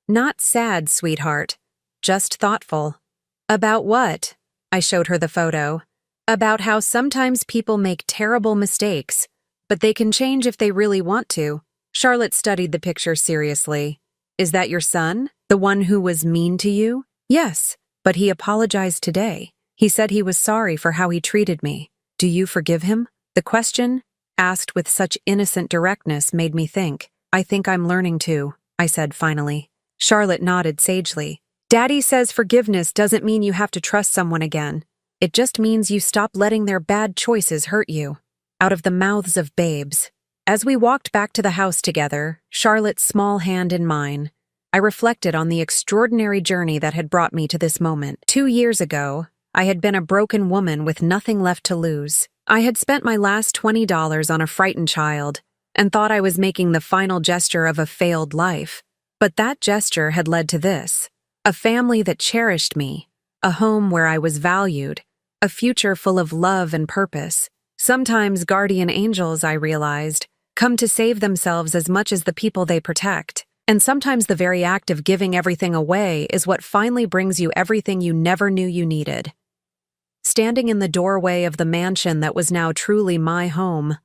"Not sad, sweetheart, just thoughtful." "About what?" I showed her the photo. "About how sometimes people make terrible mistakes, but they can change if they really want to." Charlotte studied the picture seriously. "Is that your son? The one who was mean to you?" "Yes, but he apologized today. He said he was sorry for how he treated me. Do you forgive him?" The question, asked with such innocent directness, made me think. "I think I'm learning to," I said finally. Charlotte nodded sagely. "Daddy says forgiveness doesn't mean you have to trust someone again. It just means you stop letting their bad choices hurt you." Out of the mouths of babes. As we walked back to the house together, Charlotte's small hand in mine, I reflected on the extraordinary journey that had brought me to this moment. 2 years ago, I had been a broken woman with nothing left to lose. I had spent my last $20 on a frightened child and thought I was making the final gesture of a failed life. But that gesture had led to this: a family that cherished me, a home where I was valued, a future full of love and purpose. Sometimes guardian angels, I realized, come to save themselves as much as the people they protect. And sometimes the very act of giving everything away is what finally brings you everything you never knew you needed. standing in the doorway of the mansion that was now truly my home.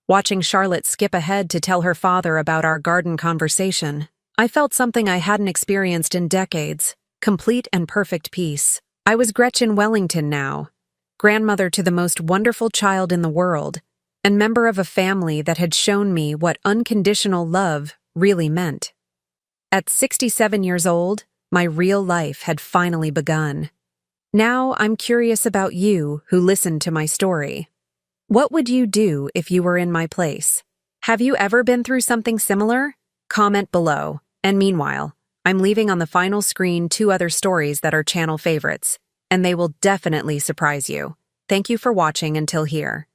Watching Charlotte skip ahead to tell her father about our garden conversation, I felt something I hadn't experienced in decades, complete and perfect peace. I was Gretchen Wellington now, grandmother to the most wonderful child in the world, and member of a family that had shown me what unconditional love really meant. At 67 years old, my real life had finally begun. Now I'm curious about you who listened to my story. What would you do if you were in my place? Have you ever been through something similar? Comment below. And meanwhile, I'm leaving on the final screen 2 other stories that are channel favorites, and they will definitely surprise you. Thank you for watching until here.